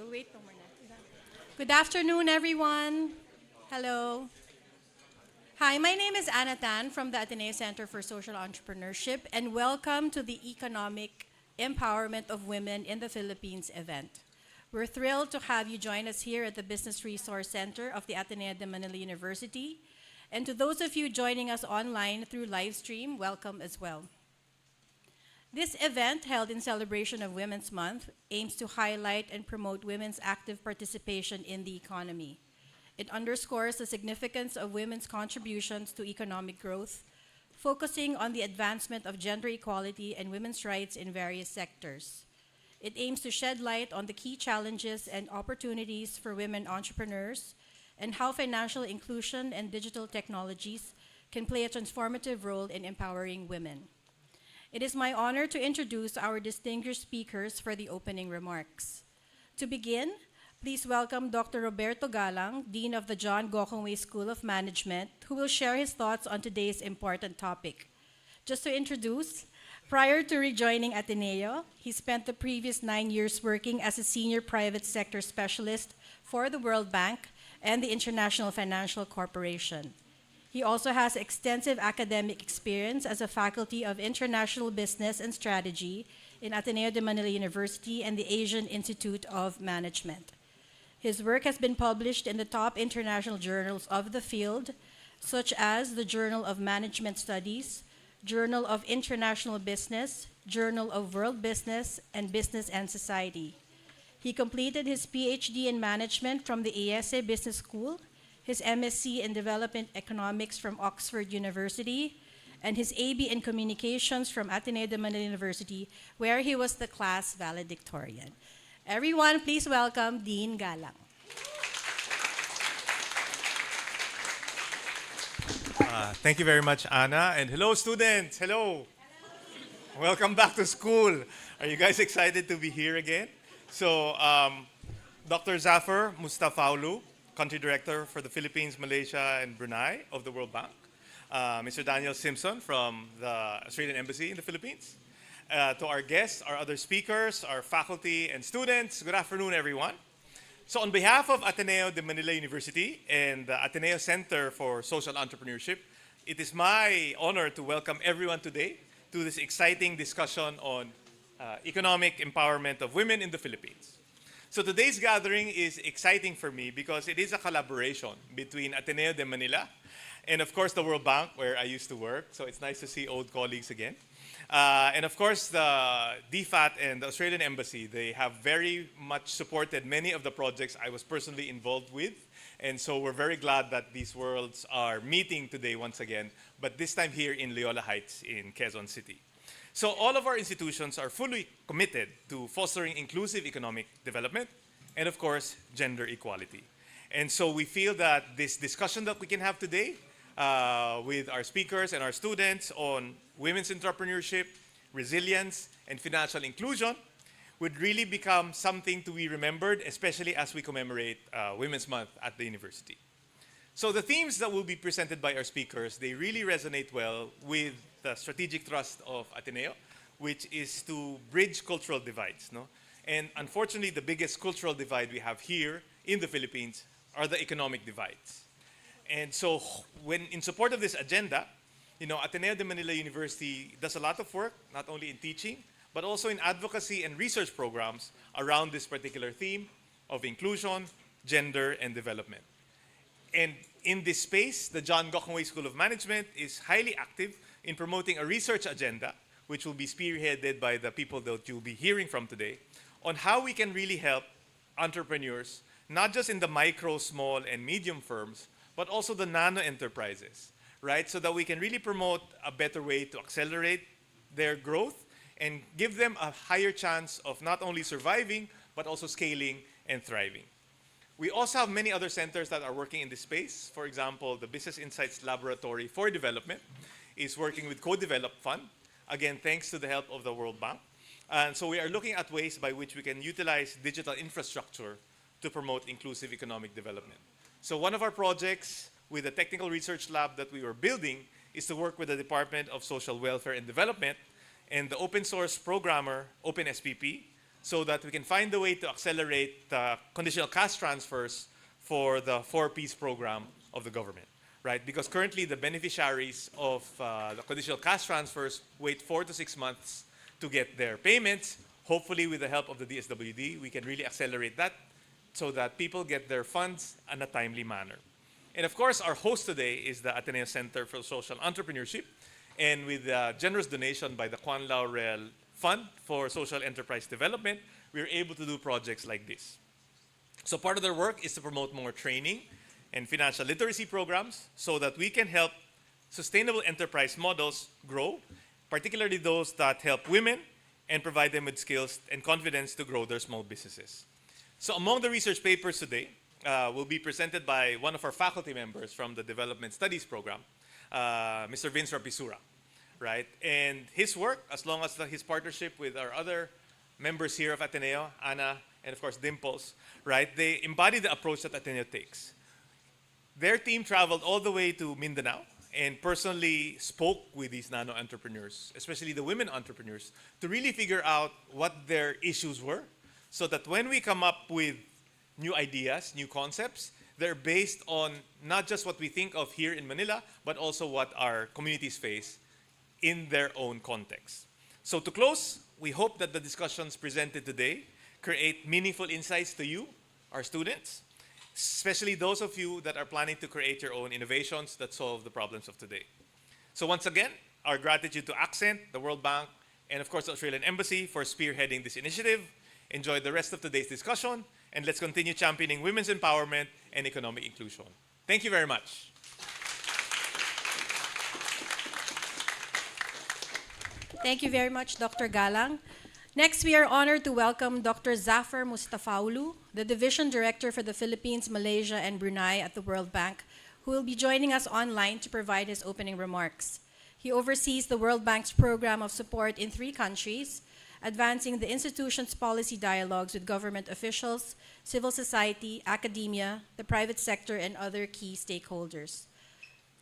We'll wait no more na. Good afternoon, everyone. Hello. Hi, my name is Anna Tan from the Ateneo Center for Social Entrepreneurship, and welcome to the Economic Empowerment of Women in the Philippines event. We're thrilled to have you join us here at the Business Resource Center of the Ateneo de Manila University. And to those of you joining us online through live stream, welcome as well. This event, held in celebration of Women's Month, aims to highlight and promote women's active participation in the economy. It underscores the significance of women's contributions to economic growth, focusing on the advancement of gender equality and women's rights in various sectors. It aims to shed light on the key challenges and opportunities for women entrepreneurs and how financial inclusion and digital technologies can play a transformative role in empowering women. It is my honor to introduce our distinguished speakers for the opening remarks. To begin, please welcome Dr. Roberto Galang, Dean of the John Gokongwei School of Management, who will share his thoughts on today's important topic. Just to introduce, prior to rejoining Ateneo, he spent the previous 9 years working as a senior private sector specialist for the World Bank and the International Financial Corporation. He also has extensive academic experience as a faculty of international business and strategy in Ateneo de Manila University and the Asian Institute of Management. His work has been published in the top international journals of the field, such as the Journal of Management Studies, Journal of International Business, Journal of World Business, and Business and Society. He completed his PhD in management from the ASA Business School, his MSc in Development Economics from Oxford University, and his AB in Communications from Ateneo de Manila University, where he was the class valedictorian. Everyone, please welcome Dean Galang. Thank you very much, Anna. And hello, students. Hello. Welcome back to school. Are you guys excited to be here again? So, Dr. Zafar Mustafaulu, Country Director for the Philippines, Malaysia, and Brunei of the World Bank. Mr. Daniel Simpson from the Australian Embassy in the Philippines. To our guests, our other speakers, our faculty and students, good afternoon, everyone. So on behalf of Ateneo de Manila University and the Ateneo Center for Social Entrepreneurship, it is my honor to welcome everyone today to this exciting discussion on economic empowerment of women in the Philippines. So today's gathering is exciting for me because it is a collaboration between Ateneo de Manila and of course the World Bank, where I used to work. So it's nice to see old colleagues again. And of course the DFAT and the Australian Embassy, they have very much supported many of the projects I was personally involved with. And so we're very glad that these worlds are meeting today once again, but this time here in Loyola Heights in Quezon City. So all of our institutions are fully committed to fostering inclusive economic development and, of course, gender equality. And so we feel that this discussion that we can have today with our speakers and our students on women's entrepreneurship, resilience, and financial inclusion would really become something to be remembered, especially as we commemorate Women's Month at the university. So the themes that will be presented by our speakers, they really resonate well with the strategic thrust of Ateneo, which is to bridge cultural divides. No? And unfortunately, the biggest cultural divide we have here in the Philippines are the economic divides. And so when in support of this agenda, Ateneo de Manila University does a lot of work, not only in teaching, but also in advocacy and research programs around this particular theme of inclusion, gender, and development. And in this space, the John Gokongwei School of Management is highly active in promoting a research agenda, which will be spearheaded by the people that you'll be hearing from today, on how we can really help entrepreneurs, not just in the micro, small, and medium firms, but also the nano enterprises, right? So that we can really promote a better way to accelerate their growth and give them a higher chance of not only surviving, but also scaling and thriving. We also have many other centers that are working in this space. For example, the Business Insights Laboratory for Development is working with Co-Develop Fund, again, thanks to the help of the World Bank. And so we are looking at ways by which we can utilize digital infrastructure to promote inclusive economic development. So one of our projects with the technical research lab that we were building is to work with the Department of Social Welfare and Development and the open source programmer, OpenSPP, so that we can find a way to accelerate conditional cash transfers for the 4Ps program of the government, right? Because currently the beneficiaries of the conditional cash transfers wait 4 to 6 months to get their payments. Hopefully, with the help of the DSWD, we can really accelerate that so that people get their funds in a timely manner. And of course, our host today is the Ateneo Center for Social Entrepreneurship. And with a generous donation by the Juan Laurel Fund for Social Enterprise Development, we're able to do projects like this. So part of their work is to promote more training and financial literacy programs so that we can help sustainable enterprise models grow, particularly those that help women and provide them with skills and confidence to grow their small businesses. So among the research papers today will be presented by one of our faculty members from the Development Studies program, Mr. Vince Rapisura, right? And his work, as long as his partnership with our other members here of Ateneo, Ana, and of course Dimples, right? They embody the approach that Ateneo takes. Their team traveled all the way to Mindanao and personally spoke with these nano entrepreneurs, especially the women entrepreneurs, to really figure out what their issues were, so that when we come up with new ideas, new concepts, they're based on not just what we think of here in Manila, but also what our communities face in their own context. So to close, we hope that the discussions presented today create meaningful insights to you, our students, especially those of you that are planning to create your own innovations that solve the problems of today. So once again, our gratitude to Accent, the World Bank, and of course the Australian Embassy for spearheading this initiative. Enjoy the rest of today's discussion, and let's continue championing women's empowerment and economic inclusion. Thank you very much. Thank you very much, Dr. Galang. Next, we are honored to welcome Dr. Zafar Mustafaulu, the Division Director for the Philippines, Malaysia, and Brunei at the World Bank, who will be joining us online to provide his opening remarks. He oversees the World Bank's program of support in 3 countries, advancing the institution's policy dialogues with government officials, civil society, academia, the private sector, and other key stakeholders.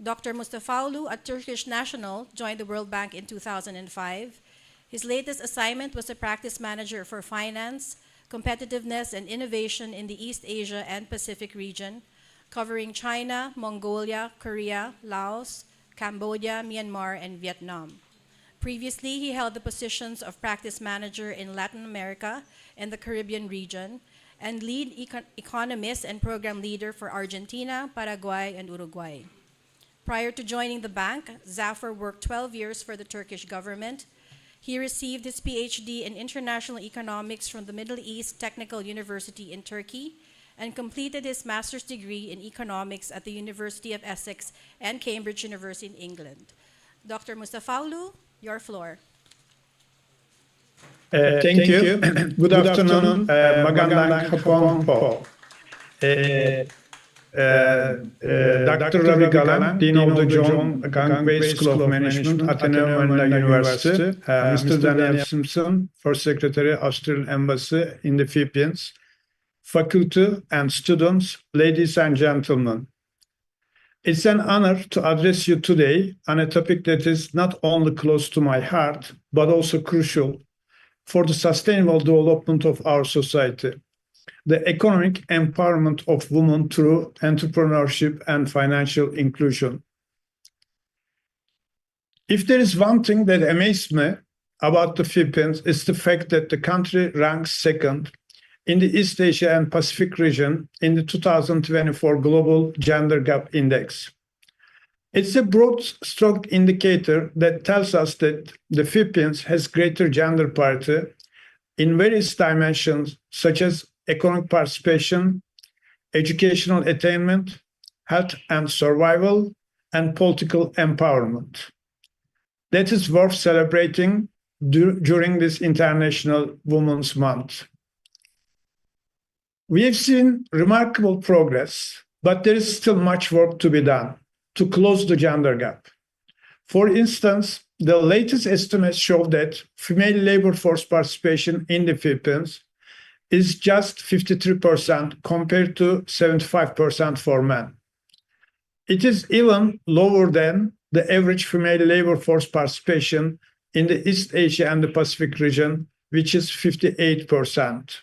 Dr. Mustafaulu, a Turkish national, joined the World Bank in 2005. His latest assignment was a practice manager for finance, competitiveness, and innovation in the East Asia and Pacific region, covering China, Mongolia, Korea, Laos, Cambodia, Myanmar, and Vietnam. Previously, he held the positions of practice manager in Latin America and the Caribbean region, and lead economist and program leader for Argentina, Paraguay, and Uruguay. Prior to joining the bank, Zafar worked 12 years for the Turkish government. He received his PhD in International Economics from the Middle East Technical University in Turkey and completed his master's degree in economics at the University of Essex and Cambridge University in England. Dr. Mustafaulu, your floor. Thank you. Good afternoon. Magandang hapon po. Dr. Ravi Galang, Dean of the John Gangway School of Management, Ateneo de Manila University. Mr. Daniel Simpson, First Secretary, Australian Embassy in the Philippines. Faculty and students, ladies and gentlemen. It's an honor to address you today on a topic that is not only close to my heart, but also crucial for the sustainable development of our society: the economic empowerment of women through entrepreneurship and financial inclusion. If there is one thing that amazed me about the Philippines, it's the fact that the country ranks second in the East Asia and Pacific region in the 2024 Global Gender Gap Index. It's a broad stroke indicator that tells us that the Philippines has greater gender parity in various dimensions, such as economic participation, educational attainment, health and survival, and political empowerment. That is worth celebrating during this International Women's Month. We have seen remarkable progress, but there is still much work to be done to close the gender gap. For instance, the latest estimates show that female labor force participation in the Philippines is just 53% compared to 75% for men. It is even lower than the average female labor force participation in the East Asia and the Pacific region, which is 58%.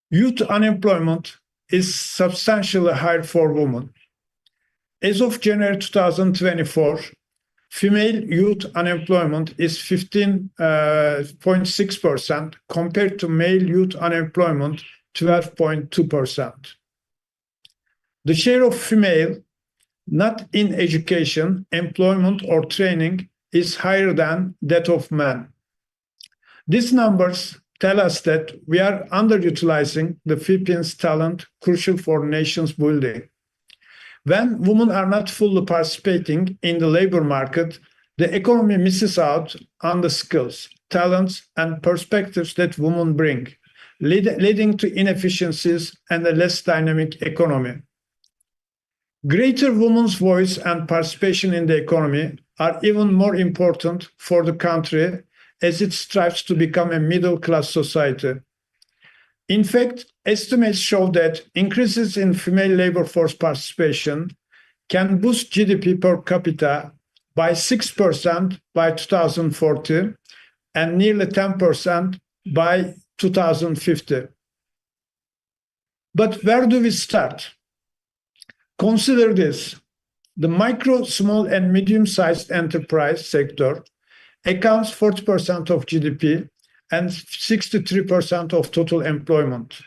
Youth unemployment is substantially higher for women. As of January 2024, female youth unemployment is 15.6% compared to male youth unemployment 12.2%. The share of female not in education, employment, or training is higher than that of men. These numbers tell us that we are underutilizing the Philippines' talent crucial for nations building. When women are not fully participating in the labor market, the economy misses out on the skills, talents, and perspectives that women bring, leading to inefficiencies and a less dynamic economy. Greater women's voice and participation in the economy are even more important for the country as it strives to become a middle-class society. In fact, estimates show that increases in female labor force participation can boost GDP per capita by 6% by 2040 and nearly 10% by 2050. But where do we start? Consider this. The micro, small, and medium-sized enterprise sector accounts 40% of GDP and 63% of total employment.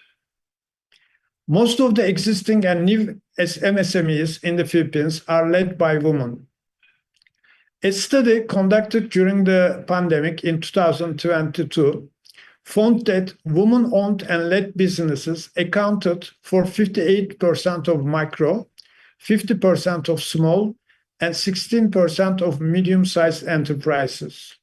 Most of the existing and new MSMEs in the Philippines are led by women. A study conducted during the pandemic in 2022 found that women-owned and led businesses accounted for 58% of micro, 50% of small, and 16% of medium-sized enterprises.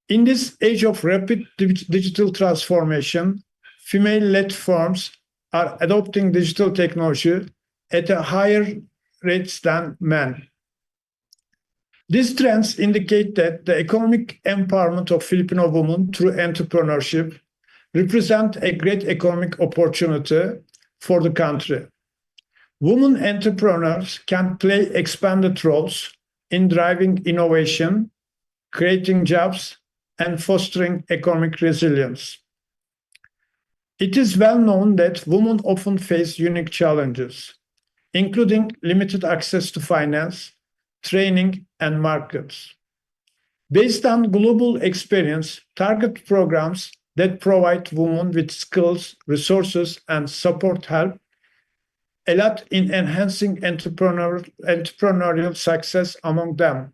In this age of rapid digital transformation, female-led firms are adopting digital technology at a higher rate than men. These trends indicate that the economic empowerment of Filipino women through entrepreneurship represent a great economic opportunity for the country. Women entrepreneurs can play expanded roles in driving innovation, creating jobs, and fostering economic resilience. It is well known that women often face unique challenges, including limited access to finance, training, and markets. Based on global experience, target programs that provide women with skills, resources, and support help a lot in enhancing entrepreneurial success among them.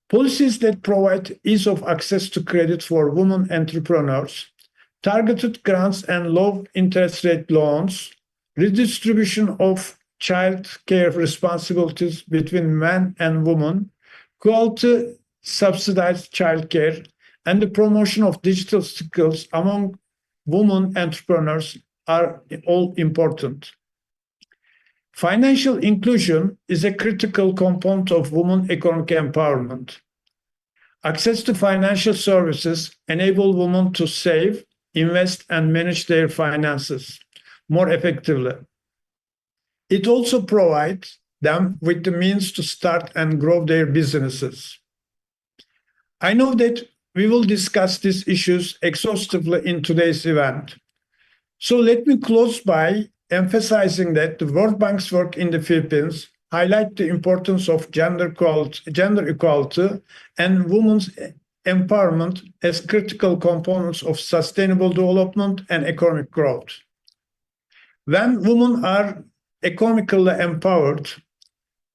Policies that provide ease of access to credit for women entrepreneurs, targeted grants and low interest rate loans, redistribution of child care responsibilities between men and women, quality subsidized child care, and the promotion of digital skills among women entrepreneurs are all important. Financial inclusion is a critical component of women economic empowerment. Access to financial services enable women to save, invest, and manage their finances more effectively. It also provides them with the means to start and grow their businesses. I know that we will discuss these issues exhaustively in today's event. So let me close by emphasizing that the World Bank's work in the Philippines highlight the importance of gender equality and women's empowerment as critical components of sustainable development and economic growth. When women are economically empowered,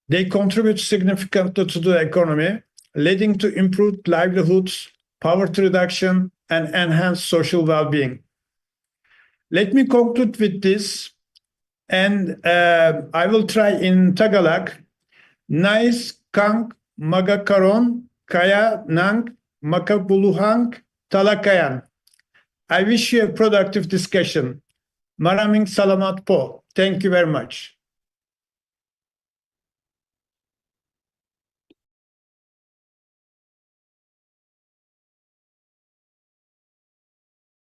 they contribute significantly to the economy, leading to improved livelihoods, poverty reduction, and enhanced social well-being. Let me conclude with this, and I will try in Tagalog. Nais kang magakaroon kaya ng makabuluhang talakayan. I wish you a productive discussion. Maraming salamat po. Thank you very much.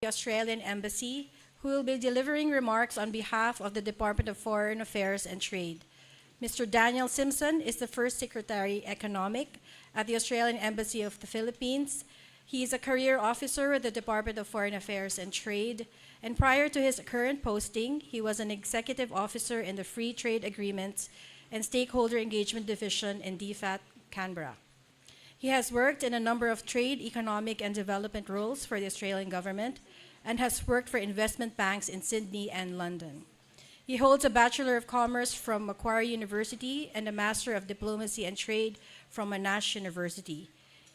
The Australian Embassy, who will be delivering remarks on behalf of the Department of Foreign Affairs and Trade. Mr. Daniel Simpson is the First Secretary Economic at the Australian Embassy of the Philippines. He is a career officer with the Department of Foreign Affairs and Trade, and prior to his current posting, he was an executive officer in the Free Trade Agreements and Stakeholder Engagement Division in DFAT, Canberra. He has worked in a number of trade, economic, and development roles for the Australian government and has worked for investment banks in Sydney and London. He holds a Bachelor of Commerce from Macquarie University and a Master of Diplomacy and Trade from Monash University.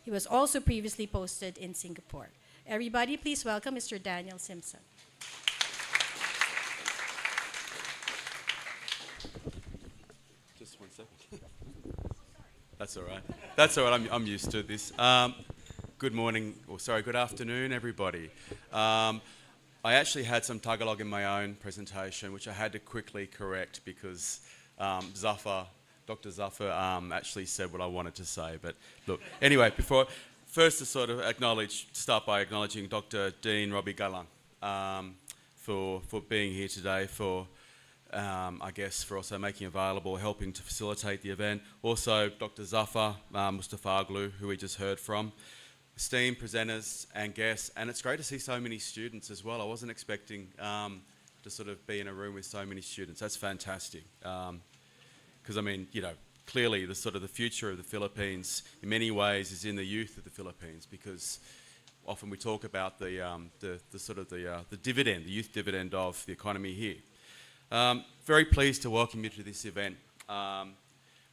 He was also previously posted in Singapore. Everybody, please welcome Mr. Daniel Simpson. Just 1 second. That's all right. That's all right. I'm used to this. Good morning, good afternoon, everybody. I actually had some Tagalog in my own presentation, which I had to quickly correct because Dr. Zafar actually said what I wanted to say. But look, anyway, first to start by acknowledging Dr. Dean Robbie Galang for being here today, for also making available, helping to facilitate the event. Also, Dr. Zafar Mustafaglu, who we just heard from. Esteemed presenters and guests, and it's great to see so many students as well. I wasn't expecting to be in a room with so many students. That's fantastic. Because clearly the future of the Philippines in many ways is in the youth of the Philippines, because often we talk about the dividend, the youth dividend of the economy here. Very pleased to welcome you to this event,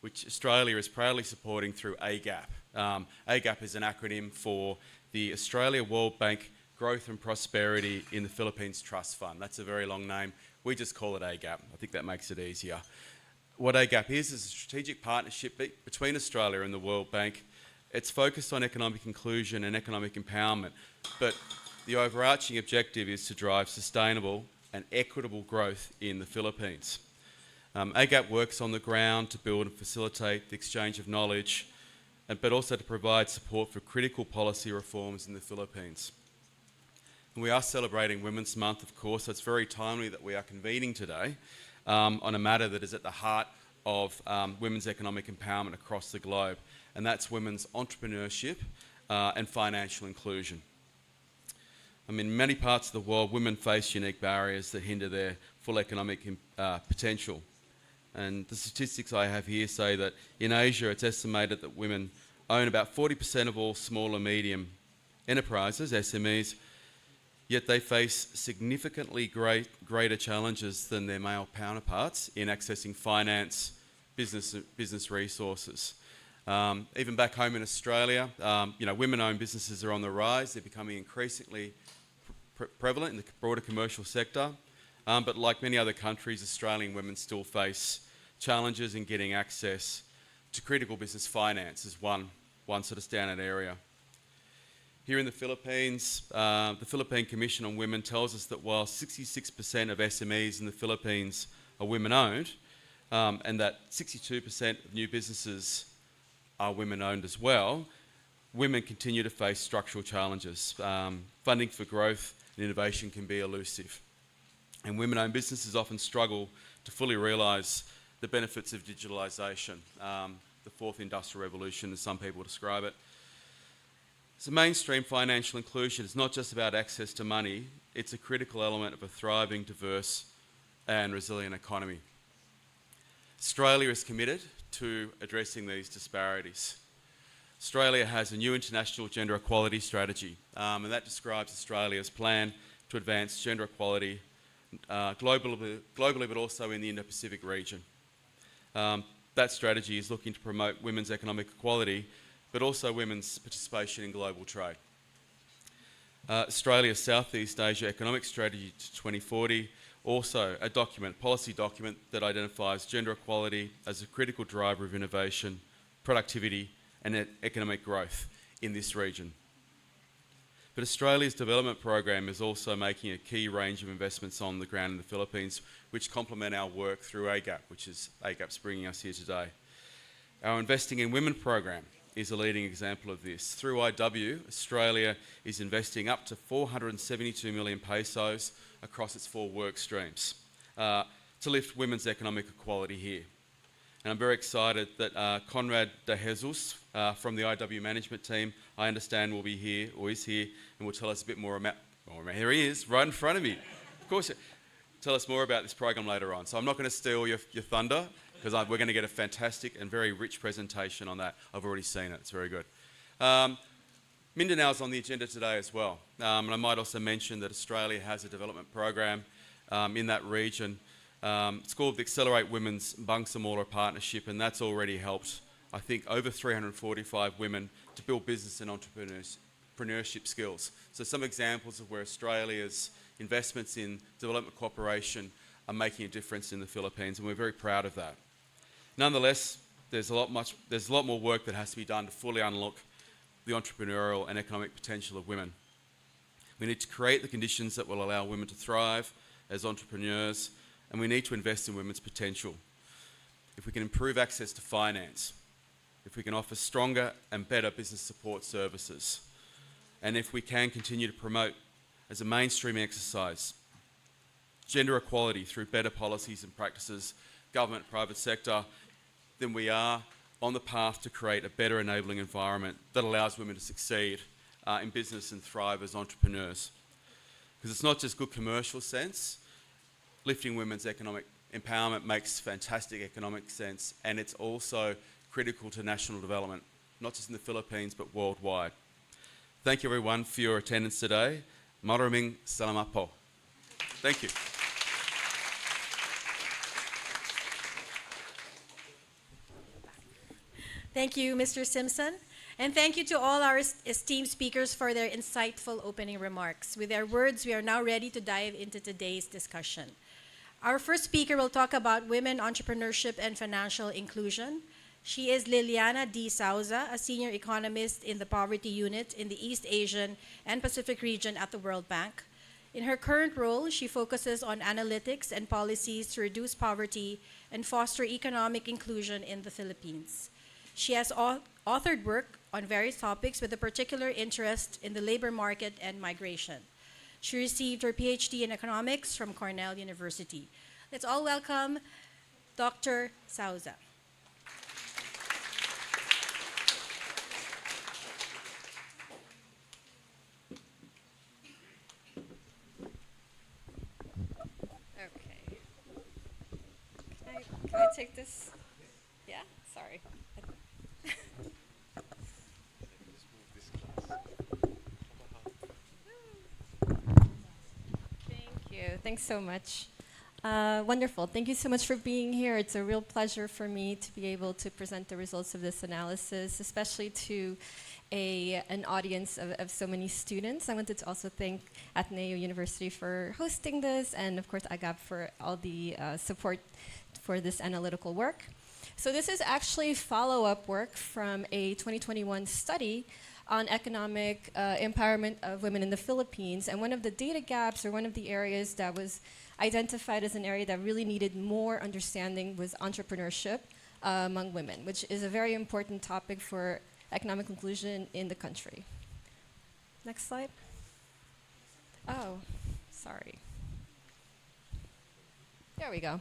which Australia is proudly supporting through AGAP. AGAP is an acronym for the Australia World Bank Growth and Prosperity in the Philippines Trust Fund. That's a very long name. We just call it AGAP. I think that makes it easier. What AGAP is a strategic partnership between Australia and the World Bank. It's focused on economic inclusion and economic empowerment, but the overarching objective is to drive sustainable and equitable growth in the Philippines. AGAP works on the ground to build and facilitate the exchange of knowledge, but also to provide support for critical policy reforms in the Philippines. And we are celebrating Women's Month, of course, so it's very timely that we are convening today on a matter that is at the heart of women's economic empowerment across the globe, and that's women's entrepreneurship and financial inclusion. In many parts of the world, women face unique barriers that hinder their full economic potential. And the statistics I have here say that in Asia, it's estimated that women own about 40% of all small and medium enterprises, SMEs, yet they face significantly greater challenges than their male counterparts in accessing finance, business resources. Even back home in Australia, women-owned businesses are on the rise. They're becoming increasingly prevalent in the broader commercial sector. But like many other countries, Australian women still face challenges in getting access to critical business finance is one standout area. Here in the Philippines, the Philippine Commission on Women tells us that while 66% of SMEs in the Philippines are women-owned, and that 62% of new businesses are women-owned as well, women continue to face structural challenges. Funding for growth and innovation can be elusive. And women-owned businesses often struggle to fully realise the benefits of digitalisation, the fourth industrial revolution, as some people describe it. So mainstream financial inclusion is not just about access to money, it's a critical element of a thriving, diverse and resilient economy. Australia is committed to addressing these disparities. Australia has a new international gender equality strategy, and that describes Australia's plan to advance gender equality globally, but also in the Indo-Pacific region. That strategy is looking to promote women's economic equality, but also women's participation in global trade. Australia's Southeast Asia Economic Strategy to 2040, also a policy document that identifies gender equality as a critical driver of innovation, productivity, and economic growth in this region. But Australia's development program is also making a key range of investments on the ground in the Philippines, which complement our work through AGAP, which is AGAP's bringing us here today. Our Investing in Women program is a leading example of this. Through IW, Australia is investing up to 472 million pesos across its 4 work streams to lift women's economic equality here. And I'm very excited that Conrad de Jesus from the IW management team, I understand, will be here, or is here, and will tell us a bit more about, here he is, right in front of me. Of course, tell us more about this program later on. So I'm not going to steal your thunder, because we're going to get a fantastic and very rich presentation on that. I've already seen it. It's very good. Mindanao is on the agenda today as well. And I might also mention that Australia has a development program in that region. It's called the Accelerate Women's Bangsamoro Partnership, and that's already helped, I think, over 345 women to build business and entrepreneurship skills. So some examples of where Australia's investments in development cooperation are making a difference in the Philippines, and we're very proud of that. Nonetheless, there's a lot more work that has to be done to fully unlock the entrepreneurial and economic potential of women. We need to create the conditions that will allow women to thrive as entrepreneurs, and we need to invest in women's potential. If we can improve access to finance, if we can offer stronger and better business support services, and if we can continue to promote as a mainstream exercise gender equality through better policies and practices, government, private sector, then we are on the path to create a better enabling environment that allows women to succeed in business and thrive as entrepreneurs. Because it's not just good commercial sense. Lifting women's economic empowerment makes fantastic economic sense, and it's also critical to national development, not just in the Philippines, but worldwide. Thank you everyone for your attendance today. Maraming salamat po. Thank you. Thank you, Mr. Simpson. And thank you to all our esteemed speakers for their insightful opening remarks. With their words, we are now ready to dive into today's discussion. Our first speaker will talk about women entrepreneurship and financial inclusion. She is Liliana D. Souza, a senior economist in the Poverty Unit in the East Asian and Pacific region at the World Bank. In her current role, she focuses on analytics and policies to reduce poverty and foster economic inclusion in the Philippines. She has authored work on various topics with a particular interest in the labor market and migration. She received her PhD in economics from Cornell University. Let's all welcome Dr. Souza. Okay. Can I take this? Yeah? Sorry. Thank you. Thanks so much. Wonderful. Thank you so much for being here. It's a real pleasure for me to be able to present the results of this analysis, especially to an audience of so many students. I wanted to also thank Ateneo University for hosting this, and of course AGAP for all the support for this analytical work. So this is actually follow-up work from a 2021 study on economic empowerment of women in the Philippines. And one of the data gaps, or one of the areas that was identified as an area that really needed more understanding, was entrepreneurship among women, which is a very important topic for economic inclusion in the country. Next slide. Oh, sorry. There we go.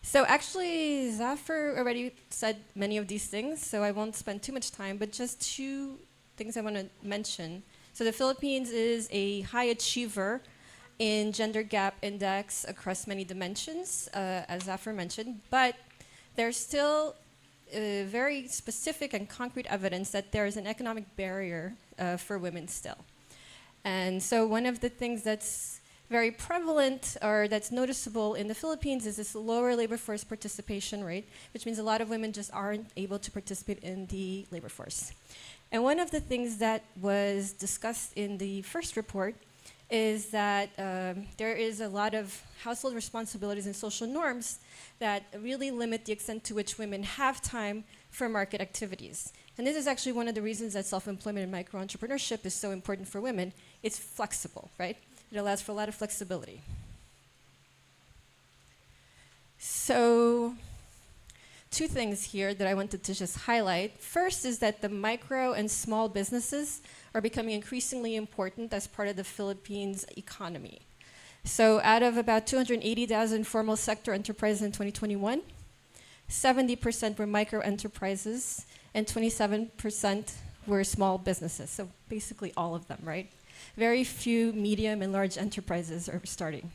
So actually, Zafar already said many of these things, so I won't spend too much time, but just two things I want to mention. So the Philippines is a high achiever in gender gap index across many dimensions, as Zafar mentioned, but there's still very specific and concrete evidence that there is an economic barrier for women still. And so one of the things that's very prevalent or that's noticeable in the Philippines is this lower labor force participation rate, which means a lot of women just aren't able to participate in the labor force. And one of the things that was discussed in the first report is that there is a lot of household responsibilities and social norms that really limit the extent to which women have time for market activities. And this is actually one of the reasons that self-employment and micro-entrepreneurship is so important for women. It's flexible, right? It allows for a lot of flexibility. So, two things here that I wanted to just highlight. First is that the micro and small businesses are becoming increasingly important as part of the Philippines economy. So out of about 280,000 formal sector enterprises in 2021, 70% were micro enterprises, and 27% were small businesses. So basically all of them, right? Very few medium and large enterprises are starting.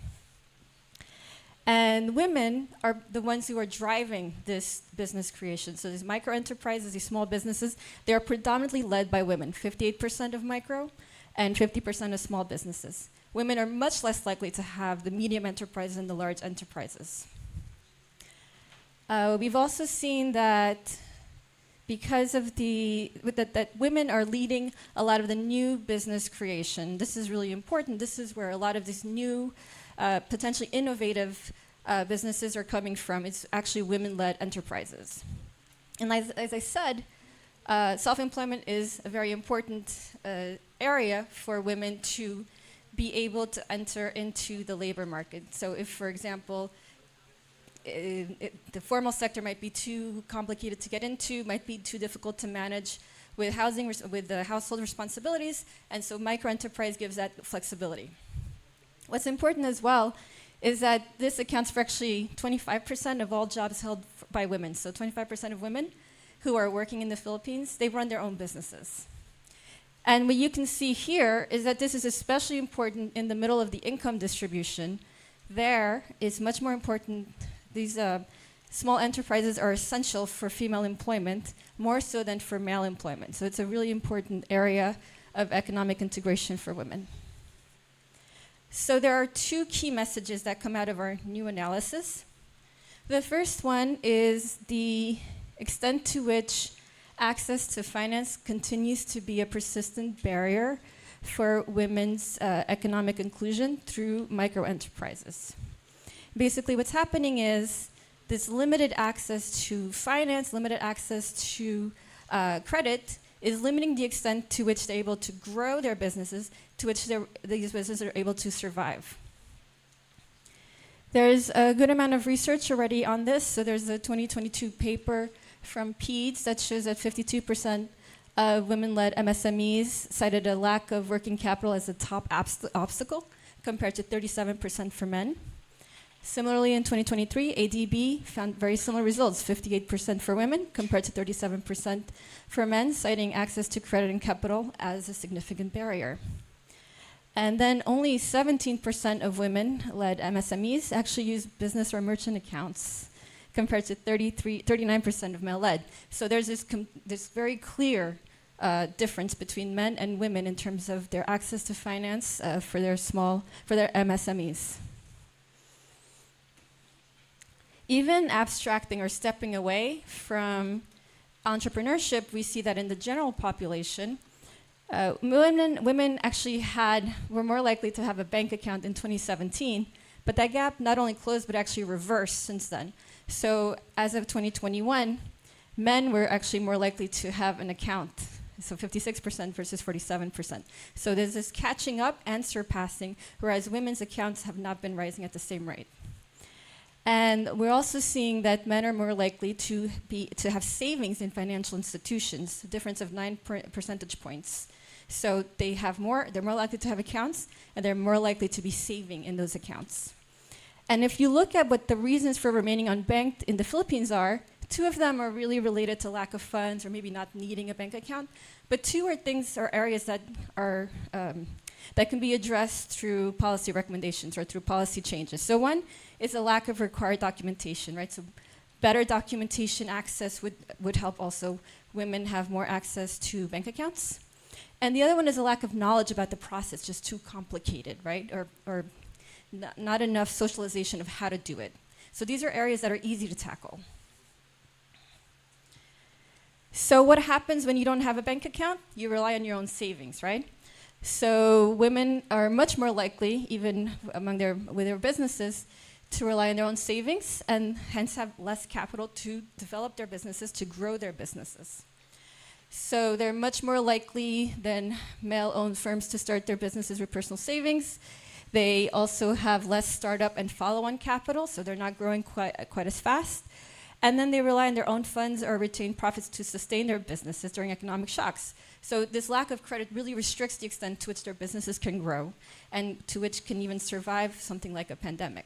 And women are the ones who are driving this business creation. So these micro enterprises, these small businesses, they are predominantly led by women, 58% of micro and 50% of small businesses. Women are much less likely to have the medium enterprises and the large enterprises. We've also seen that because of that women are leading a lot of the new business creation. This is really important. This is where a lot of these new, potentially innovative businesses are coming from. It's actually women-led enterprises. And as I said, self-employment is a very important area for women to be able to enter into the labor market. So if, for example, the formal sector might be too complicated to get into, might be too difficult to manage with with the household responsibilities, and so microenterprise gives that flexibility. What's important as well is that this accounts for actually 25% of all jobs held by women. So 25% of women who are working in the Philippines, they run their own businesses. And what you can see here is that this is especially important in the middle of the income distribution. There is much more important. These small enterprises are essential for female employment, more so than for male employment. So it's a really important area of economic integration for women. So there are two key messages that come out of our new analysis. The first one is the extent to which access to finance continues to be a persistent barrier for women's economic inclusion through microenterprises. Basically, what's happening is this limited access to finance, limited access to credit is limiting the extent to which they're able to grow their businesses, to which these businesses are able to survive. There's a good amount of research already on this. So there's a 2022 paper from PEDS that shows that 52% of women-led MSMEs cited a lack of working capital as a top obstacle, compared to 37% for men. Similarly, in 2023, ADB found very similar results, 58% for women compared to 37% for men, citing access to credit and capital as a significant barrier. And then only 17% of women-led MSMEs actually use business or merchant accounts, compared to 39% of male-led. So there's this very clear difference between men and women in terms of their access to finance for their MSMEs. Even abstracting or stepping away from entrepreneurship, we see that in the general population, women actually were more likely to have a bank account in 2017, but that gap not only closed, but actually reversed since then. So as of 2021, men were actually more likely to have an account, so 56% versus 47%. So there's this catching up and surpassing, whereas women's accounts have not been rising at the same rate. And we're also seeing that men are more likely to have savings in financial institutions, a difference of 9 percentage points. So they're more likely to have accounts, and they're more likely to be saving in those accounts. And if you look at what the reasons for remaining unbanked in the Philippines are, 2 of them are really related to lack of funds or maybe not needing a bank account, but 2 are areas that are that can be addressed through policy recommendations or through policy changes. So one is a lack of required documentation, right? So better documentation access would help also women have more access to bank accounts. And the other one is a lack of knowledge about the process, just too complicated, right? Or not enough socialization of how to do it. So these are areas that are easy to tackle. So what happens when you don't have a bank account? You rely on your own savings, right? So women are much more likely, even with their businesses, to rely on their own savings and hence have less capital to develop their businesses, to grow their businesses. So they're much more likely than male-owned firms to start their businesses with personal savings. They also have less startup and follow-on capital, so they're not growing quite as fast. And then they rely on their own funds or retain profits to sustain their businesses during economic shocks. So this lack of credit really restricts the extent to which their businesses can grow and to which can even survive something like a pandemic.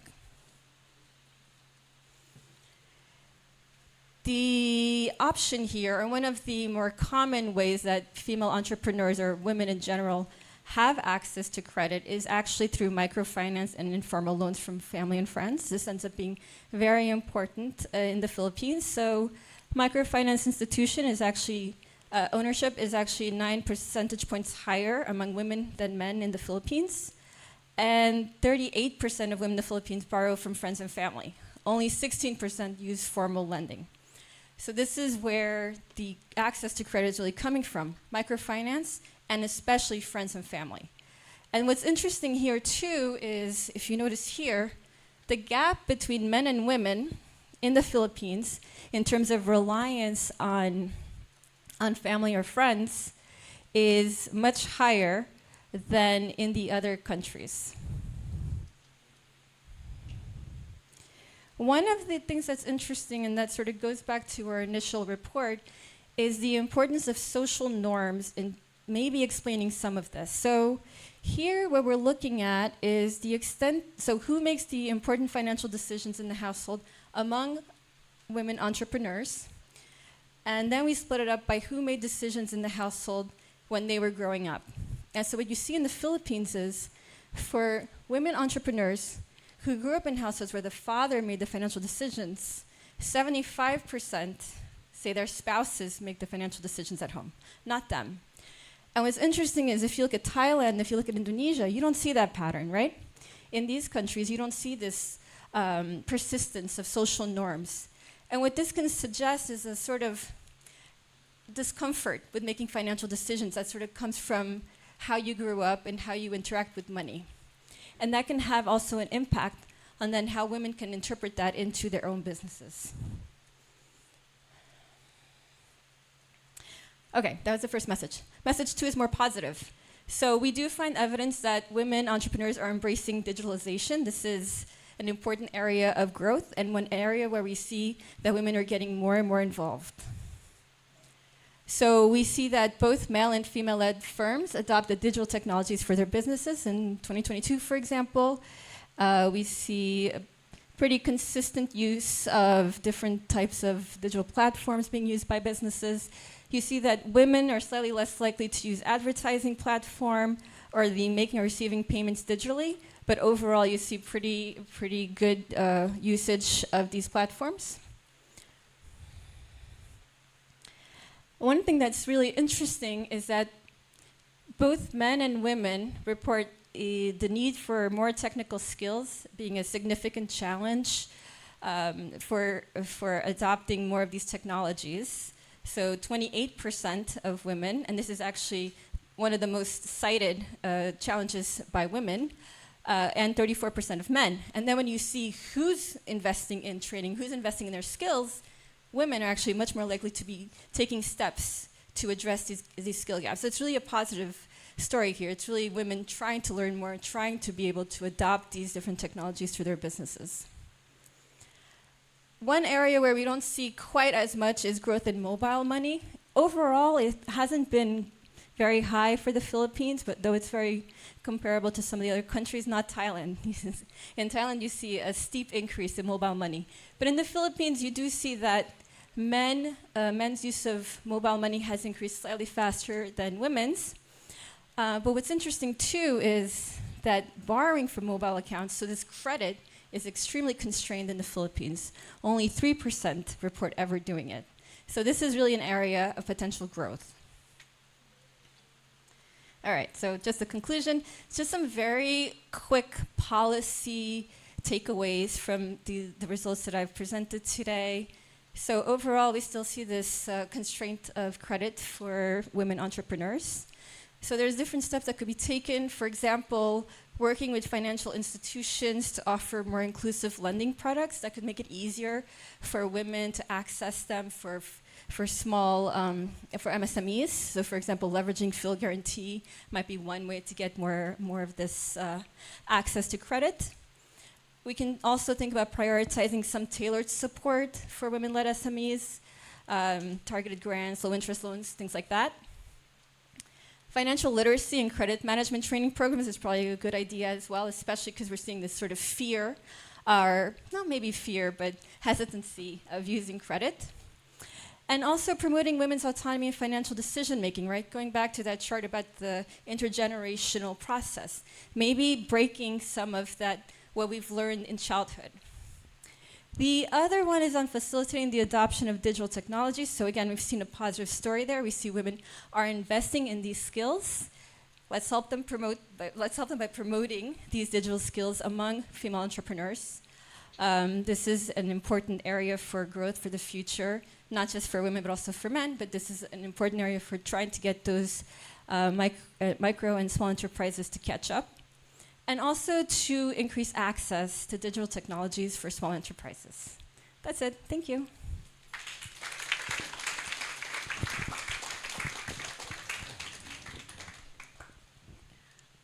the option here, or one of the more common ways that female entrepreneurs or women in general have access to credit is actually through microfinance and informal loans from family and friends. This ends up being very important in the Philippines. So microfinance institution is actually, ownership is actually 9 percentage points higher among women than men in the Philippines. And 38% of women in the Philippines borrow from friends and family. Only 16% use formal lending. So this is where the access to credit is really coming from, microfinance, and especially friends and family. And what's interesting here too is, if you notice here, the gap between men and women in the Philippines in terms of reliance on family or friends is much higher than in the other countries. One of the things that's interesting, and that sort of goes back to our initial report, is the importance of social norms in maybe explaining some of this. So here what we're looking at is the extent, so who makes the important financial decisions in the household among women entrepreneurs, and then we split it up by who made decisions in the household when they were growing up. And so what you see in the Philippines is, for women entrepreneurs who grew up in households where the father made the financial decisions, 75% say their spouses make the financial decisions at home, not them. And what's interesting is, if you look at Thailand, if you look at Indonesia, you don't see that pattern, right? In these countries, you don't see this persistence of social norms. And what this can suggest is a sort of discomfort with making financial decisions that sort of comes from how you grew up and how you interact with money. And that can have also an impact on then how women can interpret that into their own businesses. Okay, that was the first message. Message 2 is more positive. So we do find evidence that women entrepreneurs are embracing digitalization. This is an important area of growth, and one area where we see that women are getting more and more involved. So we see that both male and female-led firms adopted digital technologies for their businesses. In 2022, for example, we see a pretty consistent use of different types of digital platforms being used by businesses. You see that women are slightly less likely to use advertising platform or the making or receiving payments digitally, but overall you see pretty good usage of these platforms. One thing that's really interesting is that both men and women report the need for more technical skills being a significant challenge for adopting more of these technologies. So 28% of women, and this is actually one of the most cited challenges by women, and 34% of men. And then when you see who's investing in training, who's investing in their skills, women are actually much more likely to be taking steps to address these skill gaps. So it's really a positive story here. It's really women trying to learn more, trying to be able to adopt these different technologies to their businesses. One area where we don't see quite as much is growth in mobile money. Overall, it hasn't been very high for the Philippines, but though it's very comparable to some of the other countries, not Thailand. In Thailand, you see a steep increase in mobile money. But in the Philippines, you do see that men's use of mobile money has increased slightly faster than women's. But what's interesting too is that borrowing from mobile accounts, so this credit, is extremely constrained in the Philippines. Only 3% report ever doing it. So this is really an area of potential growth. All right, so just a conclusion. Just some very quick policy takeaways from the results that I've presented today. So overall, we still see this constraint of credit for women entrepreneurs. So there's different steps that could be taken. For example, working with financial institutions to offer more inclusive lending products that could make it easier for women to access them for small, for MSMEs. So for example, leveraging Fill Guarantee might be one way to get more of this access to credit. We can also think about prioritizing some tailored support for women-led SMEs, targeted grants, low interest loans, things like that. Financial literacy and credit management training programs is probably a good idea as well, especially because we're seeing this sort of fear, or not maybe fear, but hesitancy of using credit. And also promoting women's autonomy in financial decision making, right? Going back to that chart about the intergenerational process. Maybe breaking some of that, what we've learned in childhood. The other one is on facilitating the adoption of digital technologies. So again, we've seen a positive story there. We see women are investing in these skills. Let's help them by promoting these digital skills among female entrepreneurs. This is an important area for growth for the future, not just for women, but also for men. But this is an important area for trying to get those micro and small enterprises to catch up. And also to increase access to digital technologies for small enterprises. That's it. Thank you.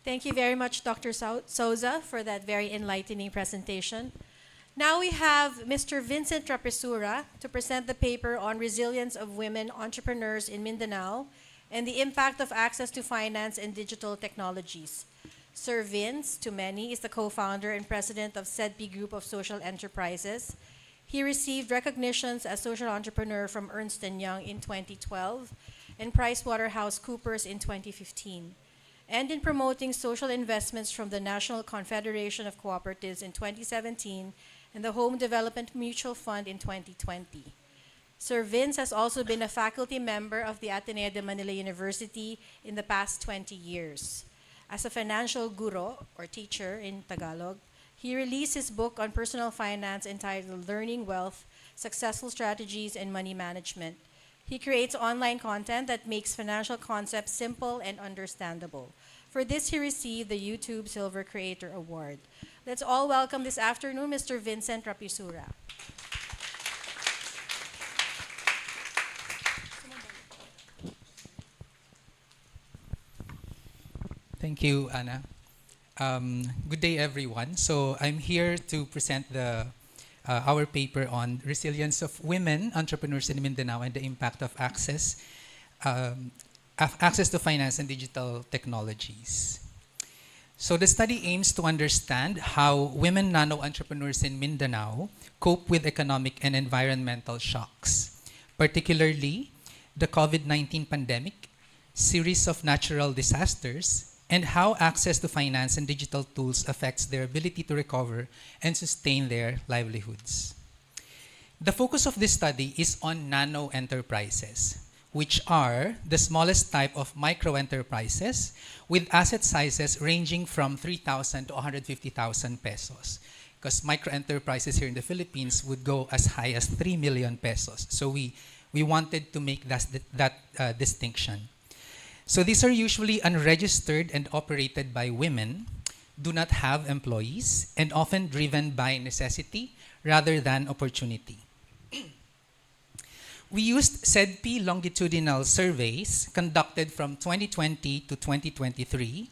Thank you very much, Dr. Souza, for that very enlightening presentation. Now we have Mr. Vincent Trapisura to present the paper on resilience of women entrepreneurs in Mindanao and the impact of access to finance and digital technologies. Sir Vince, to many, is the co-founder and president of SEDP Group of Social Enterprises. He received recognitions as social entrepreneur from Ernst & Young in 2012 and PricewaterhouseCoopers in 2015, and in promoting social investments from the National Confederation of Cooperatives in 2017 and the Home Development Mutual Fund in 2020. Sir Vince has also been a faculty member of the Ateneo de Manila University in the past 20 years. As a financial guru, or teacher in Tagalog, he released his book on personal finance entitled Learning Wealth, Successful Strategies and Money Management. He creates online content that makes financial concepts simple and understandable. For this, he received the YouTube Silver Creator Award. Let's all welcome this afternoon Mr. Vincent Trapisura. Thank you, Anna. Good day, everyone. So I'm here to present our paper on resilience of women entrepreneurs in Mindanao and the impact of access to finance and digital technologies. So the study aims to understand how women nano entrepreneurs in Mindanao cope with economic and environmental shocks, particularly the COVID-19 pandemic, series of natural disasters, and how access to finance and digital tools affects their ability to recover and sustain their livelihoods. The focus of this study is on nano enterprises, which are the smallest type of micro enterprises with asset sizes ranging from 3,000 to 150,000 pesos. Because micro enterprises here in the Philippines would go as high as 3 million pesos. So we wanted to make that distinction. So these are usually unregistered and operated by women, do not have employees, and often driven by necessity rather than opportunity. We used SEDP longitudinal surveys conducted from 2020 to 2023,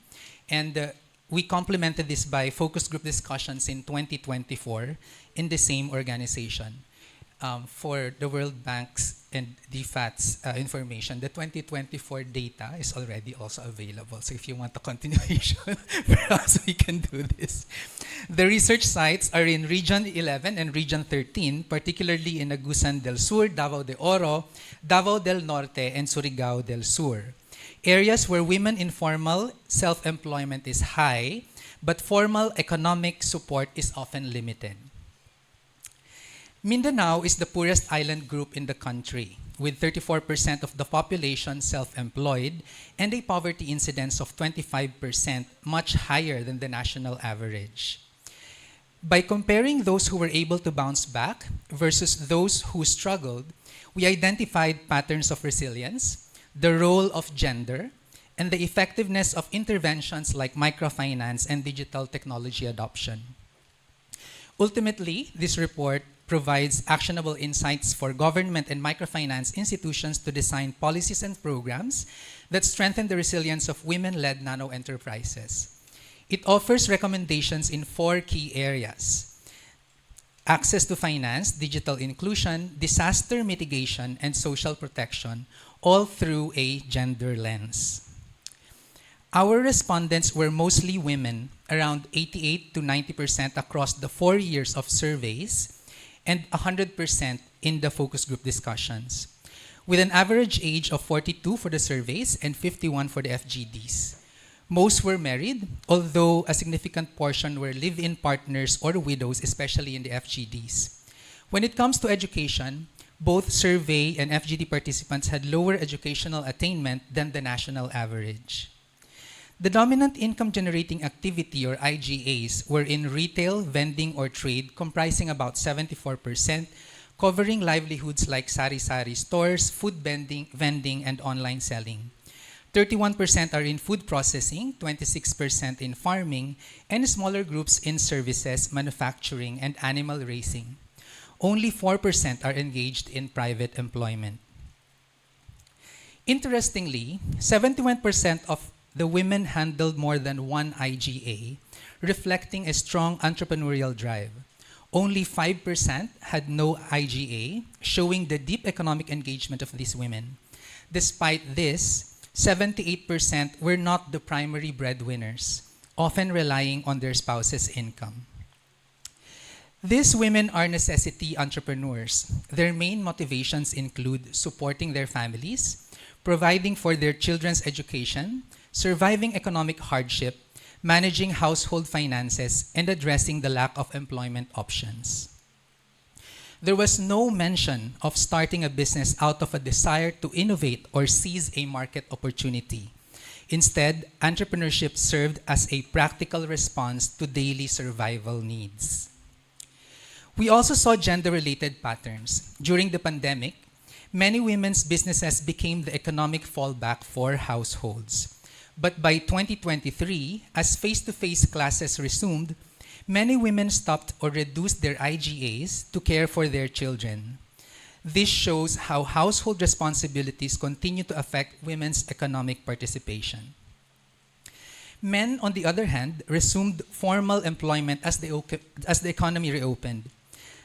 and we complemented this by focus group discussions in 2024 in the same organization. For the World Bank's and DFAT's information, the 2024 data is already also available. So if you want a continuation, perhaps we can do this. The research sites are in Region 11 and Region 13, particularly in Agusan del Sur, Davao de Oro, Davao del Norte, and Surigao del Sur. Areas where women informal self-employment is high, but formal economic support is often limited. Mindanao is the poorest island group in the country, with 34% of the population self-employed and a poverty incidence of 25%, much higher than the national average. By comparing those who were able to bounce back versus those who struggled, we identified patterns of resilience, the role of gender, and the effectiveness of interventions like microfinance and digital technology adoption. Ultimately, this report provides actionable insights for government and microfinance institutions to design policies and programs that strengthen the resilience of women-led nano enterprises. It offers recommendations in 4 key areas: access to finance, digital inclusion, disaster mitigation, and social protection, all through a gender lens. Our respondents were mostly women, around 88 to 90% across the 4 years of surveys, and 100% in the focus group discussions. with an average age of 42 for the surveys and 51 for the FGDs. Most were married, although a significant portion were live-in partners or widows, especially in the FGDs. When it comes to education, both survey and FGD participants had lower educational attainment than the national average. The dominant income-generating activity, or IGAs, were in retail, vending, or trade, comprising about 74%, covering livelihoods like sari-sari stores, food vending, and online selling. 31% are in food processing, 26% in farming, and smaller groups in services, manufacturing, and animal raising. Only 4% are engaged in private employment. Interestingly, 71% of the women handled more than one IGA, reflecting a strong entrepreneurial drive. Only 5% had no IGA, showing the deep economic engagement of these women. Despite this, 78% were not the primary breadwinners, often relying on their spouse's income. These women are necessity entrepreneurs. Their main motivations include supporting their families, providing for their children's education, surviving economic hardship, managing household finances, and addressing the lack of employment options. There was no mention of starting a business out of a desire to innovate or seize a market opportunity. Instead, entrepreneurship served as a practical response to daily survival needs. We also saw gender-related patterns. During the pandemic, many women's businesses became the economic fallback for households. But by 2023, as face-to-face classes resumed, many women stopped or reduced their IGAs to care for their children. This shows how household responsibilities continue to affect women's economic participation. Men, on the other hand, resumed formal employment as the economy reopened.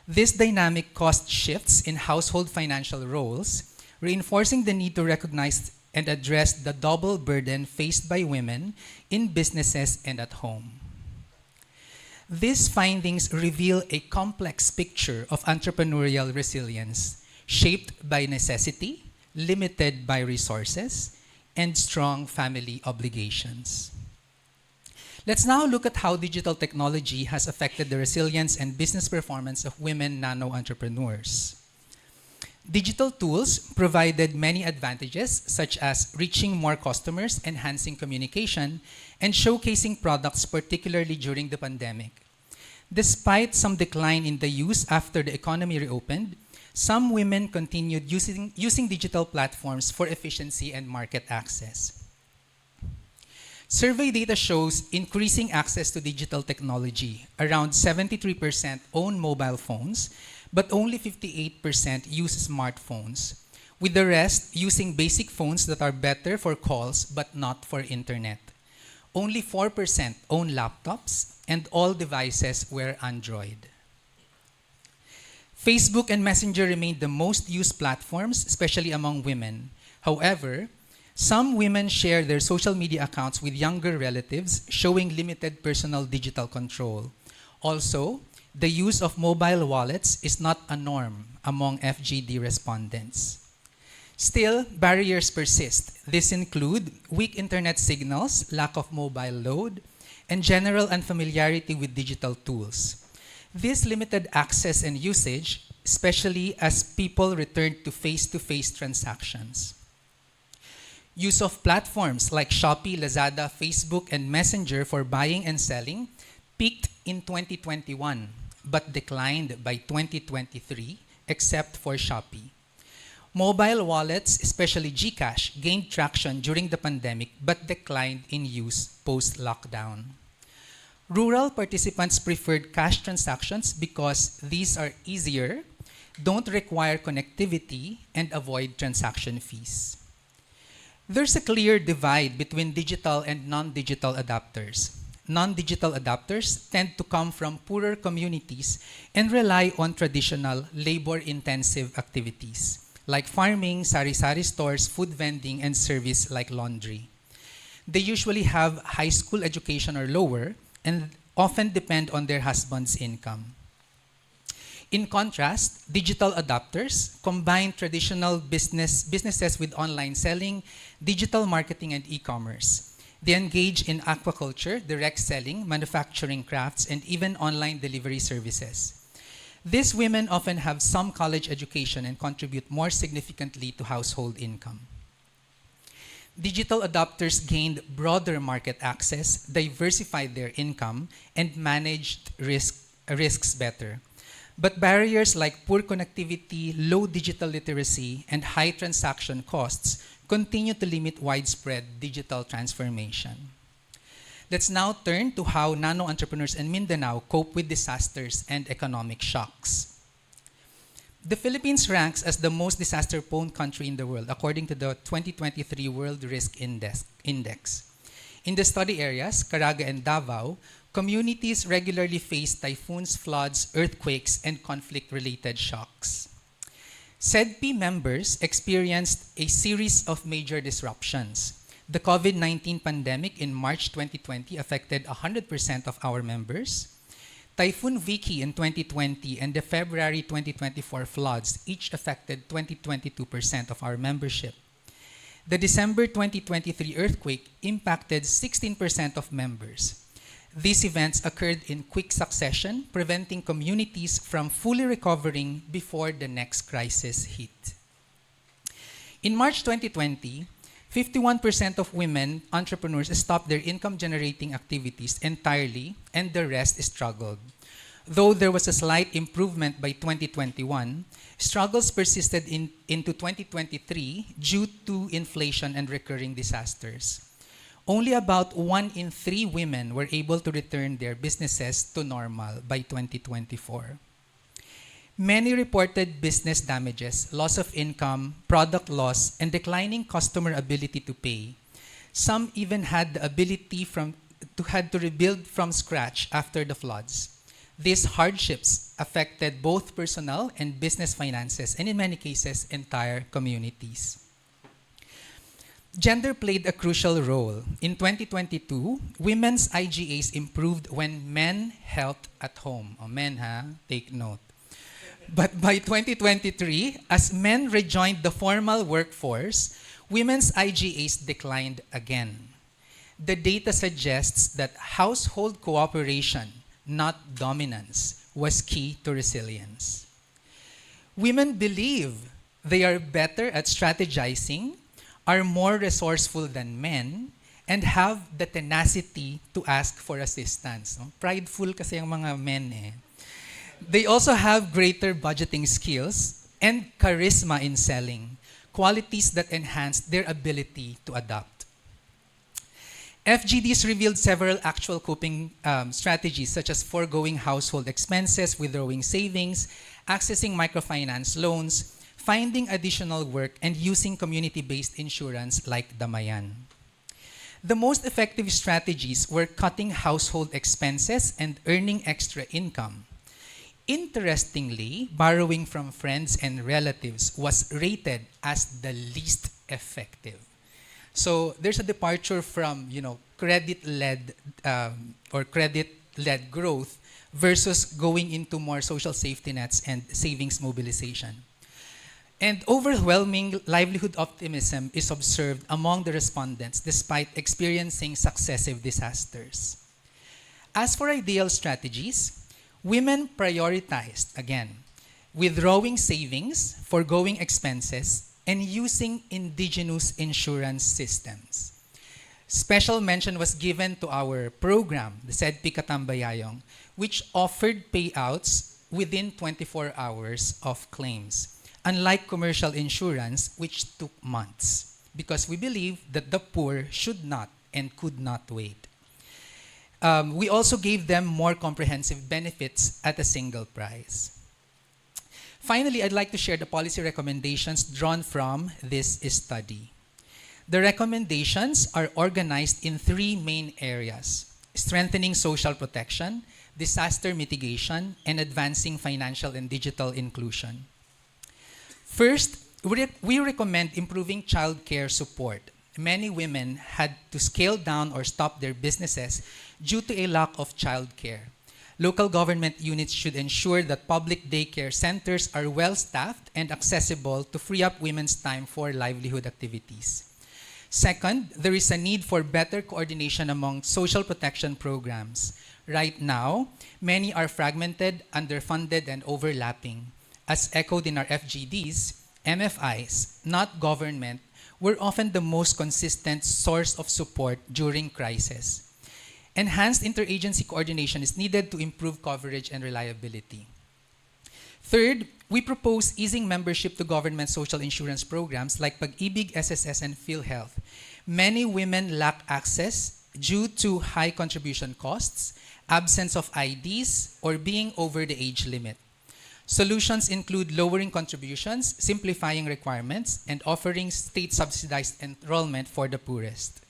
This dynamic caused shifts in household financial roles, reinforcing the need to recognize and address the double burden faced by women in businesses and at home. These findings reveal a complex picture of entrepreneurial resilience, shaped by necessity, limited by resources, and strong family obligations. Let's now look at how digital technology has affected the resilience and business performance of women nano-entrepreneurs. Digital tools provided many advantages, such as reaching more customers, enhancing communication, and showcasing products, particularly during the pandemic. Despite some decline in the use after the economy reopened, some women continued using digital platforms for efficiency and market access. Survey data shows increasing access to digital technology. Around 73% own mobile phones, but only 58% use smartphones, with the rest using basic phones that are better for calls but not for internet. Only 4% own laptops, and all devices were Android. Facebook and Messenger remained the most used platforms, especially among women. However, some women share their social media accounts with younger relatives, showing limited personal digital control. Also, the use of mobile wallets is not a norm among FGD respondents. Still, barriers persist. These include weak internet signals, lack of mobile load, and general unfamiliarity with digital tools. This limited access and usage, especially as people return to face-to-face transactions. Use of platforms like Shopee, Lazada, Facebook, and Messenger for buying and selling peaked in 2021, but declined by 2023, except for Shopee. Mobile wallets, especially GCash, gained traction during the pandemic, but declined in use post-lockdown. Rural participants preferred cash transactions because these are easier, don't require connectivity, and avoid transaction fees. There's a clear divide between digital and non-digital adapters. Non-digital adapters tend to come from poorer communities and rely on traditional labor-intensive activities like farming, sari-sari stores, food vending, and service like laundry. They usually have high school education or lower and often depend on their husband's income. In contrast, digital adopters combine traditional businesses with online selling, digital marketing, and e-commerce. They engage in aquaculture, direct selling, manufacturing crafts, and even online delivery services. These women often have some college education and contribute more significantly to household income. Digital adopters gained broader market access, diversified their income, and managed risks better. But barriers like poor connectivity, low digital literacy, and high transaction costs continue to limit widespread digital transformation. Let's now turn to how nano-entrepreneurs in Mindanao cope with disasters and economic shocks. The Philippines ranks as the most disaster-prone country in the world according to the 2023 World Risk Index. In the study areas, Caraga and Davao, communities regularly face typhoons, floods, earthquakes, and conflict-related shocks. SEDP members experienced a series of major disruptions. The COVID-19 pandemic in March 2020 affected 100% of our members. Typhoon Vicky in 2020 and the February 2024 floods each affected 22% of our membership. The December 2023 earthquake impacted 16% of members. These events occurred in quick succession, preventing communities from fully recovering before the next crisis hit. In March 2020, 51% of women entrepreneurs stopped their income-generating activities entirely, and the rest struggled. Though there was a slight improvement by 2021, struggles persisted into 2023 due to inflation and recurring disasters. Only about 1 in 3 women were able to return their businesses to normal by 2024. Many reported business damages, loss of income, product loss, and declining customer ability to pay. Some even had the ability to rebuild from scratch after the floods. These hardships affected both personal and business finances, and in many cases, entire communities. Gender played a crucial role. In 2022, women's IGAs improved when men helped at home. Oh, men, take note. But by 2023, as men rejoined the formal workforce, women's IGAs declined again. The data suggests that household cooperation, not dominance, was key to resilience. Women believe they are better at strategizing, are more resourceful than men, and have the tenacity to ask for assistance. Prideful kasi ang mga men eh. They also have greater budgeting skills and charisma in selling, qualities that enhance their ability to adapt. FGDs revealed several actual coping strategies such as foregoing household expenses, withdrawing savings, accessing microfinance loans, finding additional work, and using community-based insurance like Damayan. The most effective strategies were cutting household expenses and earning extra income. Interestingly, borrowing from friends and relatives was rated as the least effective. So there's a departure from credit-led credit-led growth versus going into more social safety nets and savings mobilization. And overwhelming livelihood optimism is observed among the respondents despite experiencing successive disasters. As for ideal strategies, women prioritized, again, withdrawing savings, foregoing expenses, and using indigenous insurance systems. Special mention was given to our program, the SEDP Katambayayong, which offered payouts within 24 hours of claims, unlike commercial insurance, which took months, because we believe that the poor should not and could not wait. We also gave them more comprehensive benefits at a single price. Finally, I'd like to share the policy recommendations drawn from this study. The recommendations are organized in 3 main areas: strengthening social protection, disaster mitigation, and advancing financial and digital inclusion. First, we recommend improving child care support. Many women had to scale down or stop their businesses due to a lack of child care. Local government units should ensure that public daycare centers are well staffed and accessible to free up women's time for livelihood activities. Second, there is a need for better coordination among social protection programs. Right now, many are fragmented, underfunded, and overlapping. As echoed in our FGDs, MFIs, not government, were often the most consistent source of support during crisis. Enhanced interagency coordination is needed to improve coverage and reliability. Third, we propose easing membership to government social insurance programs like Pag-ibig, SSS, and PhilHealth. Many women lack access due to high contribution costs, absence of IDs, or being over the age limit. Solutions include lowering contributions, simplifying requirements, and offering state-subsidized enrollment for the poorest.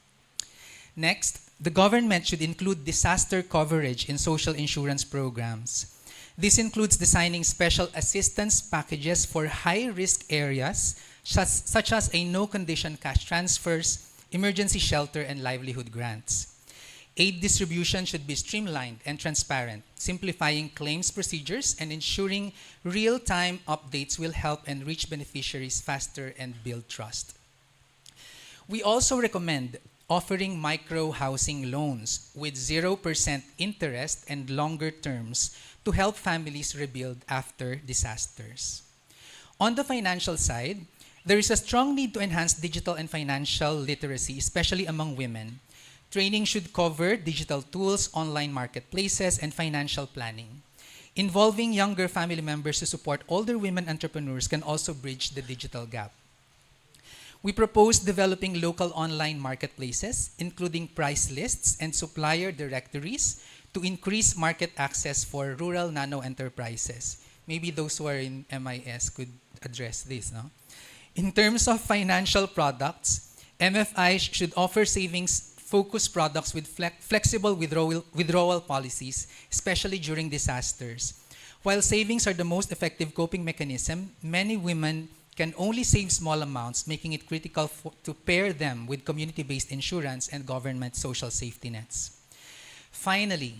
Next, the government should include disaster coverage in social insurance programs. This includes designing special assistance packages for high-risk areas, such as a no-condition cash transfers, emergency shelter, and livelihood grants. Aid distribution should be streamlined and transparent. Simplifying claims procedures and ensuring real-time updates will help enrich beneficiaries faster and build trust. We also recommend offering micro-housing loans with 0% interest and longer terms to help families rebuild after disasters. On the financial side, there is a strong need to enhance digital and financial literacy, especially among women. Training should cover digital tools, online marketplaces, and financial planning. Involving younger family members to support older women entrepreneurs can also bridge the digital gap. We propose developing local online marketplaces, including price lists and supplier directories, to increase market access for rural nano enterprises. Maybe those who are in MIS could address this, no? In terms of financial products, MFI should offer savings-focused products with flexible withdrawal policies, especially during disasters. While savings are the most effective coping mechanism, many women can only save small amounts, making it critical to pair them with community-based insurance and government social safety nets. Finally,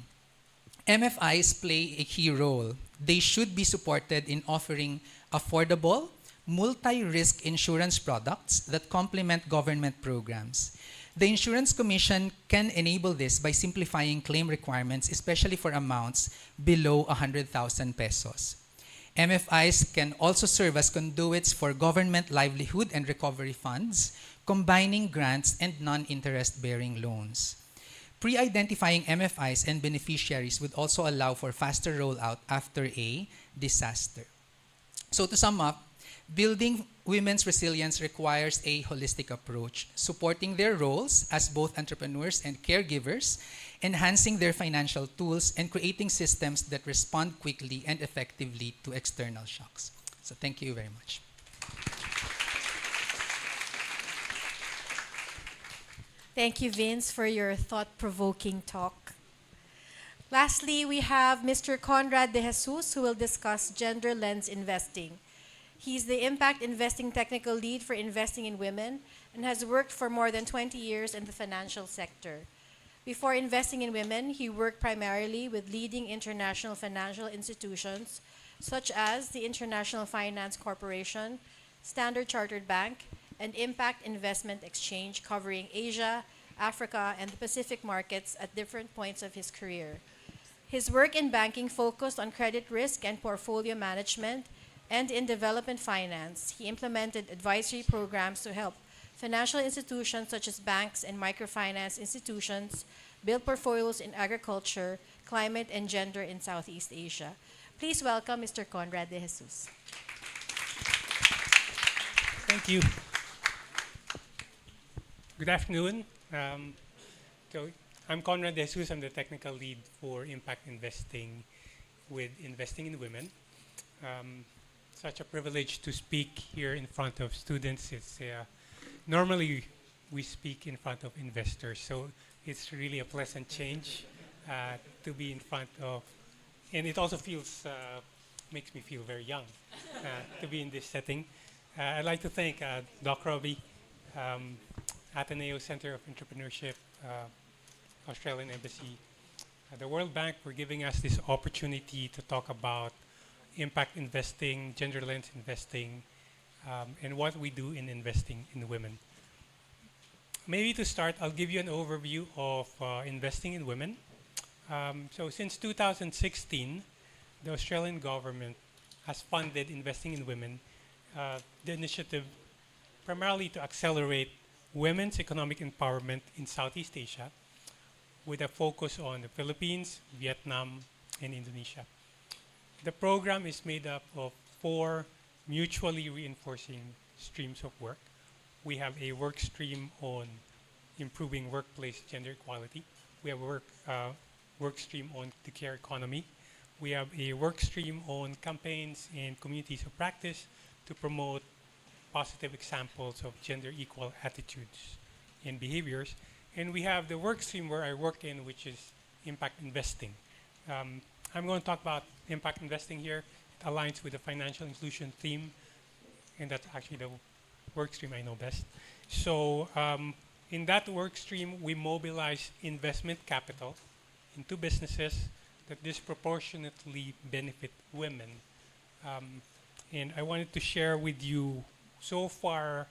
MFIs play a key role. They should be supported in offering affordable, multi-risk insurance products that complement government programs. The Insurance Commission can enable this by simplifying claim requirements, especially for amounts below 100,000 pesos. MFIs can also serve as conduits for government livelihood and recovery funds, combining grants and non-interest-bearing loans. Pre-identifying MFIs and beneficiaries would also allow for faster rollout after a disaster. So to sum up, building women's resilience requires a holistic approach, supporting their roles as both entrepreneurs and caregivers, enhancing their financial tools, and creating systems that respond quickly and effectively to external shocks. So thank you very much. Thank you, Vince, for your thought-provoking talk. Lastly, we have Mr. Conrad De Jesus, who will discuss gender lens investing. He's the Impact Investing Technical Lead for Investing in Women and has worked for more than 20 years in the financial sector. Before investing in women, he worked primarily with leading international financial institutions such as the International Finance Corporation, Standard Chartered Bank, and Impact Investment Exchange, covering Asia, Africa, and the Pacific markets at different points of his career. His work in banking focused on credit risk and portfolio management, and in development finance, he implemented advisory programs to help financial institutions such as banks and microfinance institutions build portfolios in agriculture, climate, and gender in Southeast Asia. Please welcome Mr. Conrad De Jesus. Thank you. Good afternoon. So I'm Conrad De Jesus. I'm the technical lead for Impact Investing with Investing in Women. Such a privilege to speak here in front of students. It's normally we speak in front of investors, so it's really a pleasant change to be in front of, and it also makes me feel very young to be in this setting. I'd like to thank Doc Robbie, Ateneo Center of Entrepreneurship, Australian Embassy, the World Bank for giving us this opportunity to talk about impact investing, gender lens investing, and what we do in investing in women. Maybe to start, I'll give you an overview of investing in women. So since 2016, the Australian government has funded investing in women, the initiative primarily to accelerate women's economic empowerment in Southeast Asia with a focus on the Philippines, Vietnam, and Indonesia. The program is made up of 4 mutually reinforcing streams of work. We have a work stream on improving workplace gender equality. We have a work stream on the care economy. We have a work stream on campaigns and communities of practice to promote positive examples of gender equal attitudes and behaviors. And we have the work stream where I work in, which is impact investing. I'm going to talk about impact investing here. It aligns with the financial inclusion theme, and that's actually the work stream I know best. So in that work stream, we mobilize investment capital into businesses that disproportionately benefit women. And I wanted to share with you so far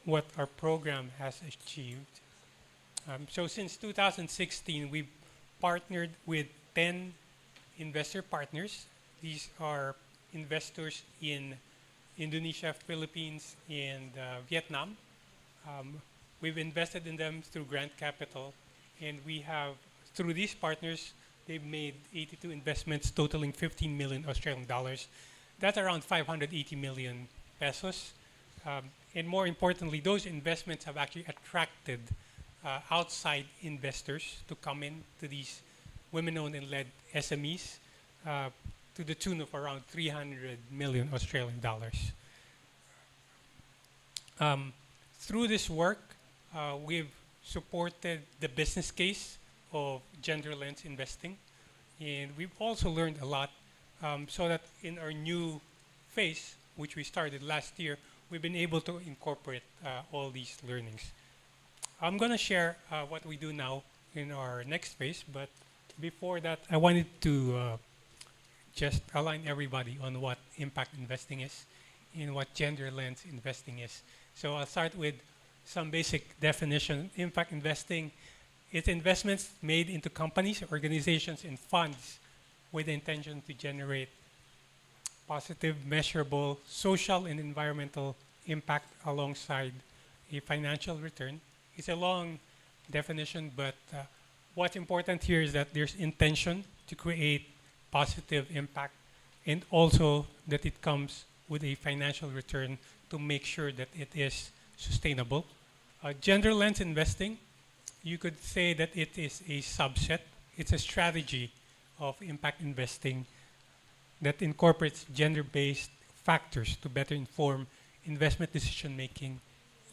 what our program has achieved. So since 2016, we've partnered with 10 investor partners. These are investors in Indonesia, Philippines, and Vietnam. We've invested in them through grant capital, and we have, through these partners, they've made 82 investments totaling 15 million Australian dollars. That's around 580 million pesos. And more importantly, those investments have actually attracted outside investors to come in to these women-owned and led SMEs to the tune of around 300 million Australian dollars. Through this work, we've supported the business case of gender lens investing, and we've also learned a lot so that in our new phase, which we started last year, we've been able to incorporate all these learnings. I'm going to share what we do now in our next phase, but before that, I wanted to just align everybody on what impact investing is and what gender lens investing is. So I'll start with some basic definition. Impact investing is investments made into companies, organizations, and funds with the intention to generate positive, measurable social and environmental impact alongside a financial return. It's a long definition, but what's important here is that there's intention to create positive impact, and also that it comes with a financial return to make sure that it is sustainable. Gender lens investing, you could say that it is a subset. It's a strategy of impact investing that incorporates gender-based factors to better inform investment decision making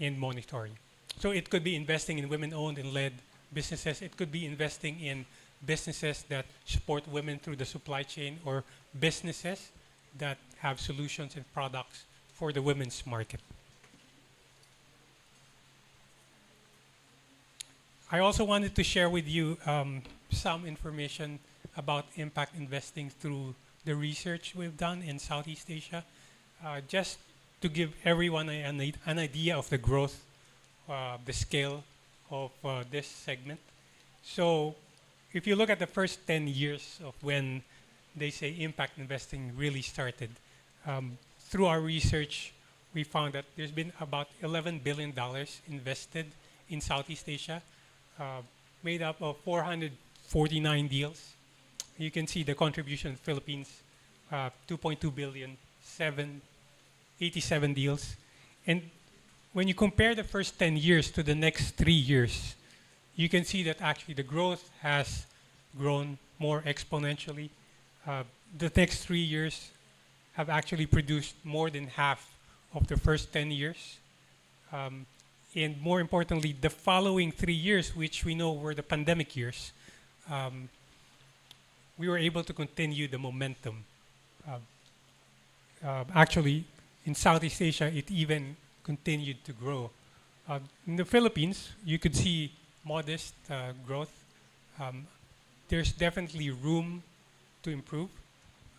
and monitoring. So it could be investing in women-owned and led businesses. It could be investing in businesses that support women through the supply chain, or businesses that have solutions and products for the women's market. I also wanted to share with you some information about impact investing through the research we've done in Southeast Asia, just to give everyone an idea of the growth, the scale of this segment. So if you look at the first 10 years of when they say impact investing really started, through our research, we found that there's been about $11 billion invested in Southeast Asia, made up of 449 deals. You can see the contribution of Philippines, 2.2 billion, 87 deals. And when you compare the first 10 years to the next 3 years, you can see that actually the growth has grown more exponentially. The next 3 years have actually produced more than half of the first 10 years. And more importantly, the following 3 years, which we know were the pandemic years, we were able to continue the momentum. Actually, in Southeast Asia, it even continued to grow. In the Philippines, you could see modest growth. there's definitely room to improve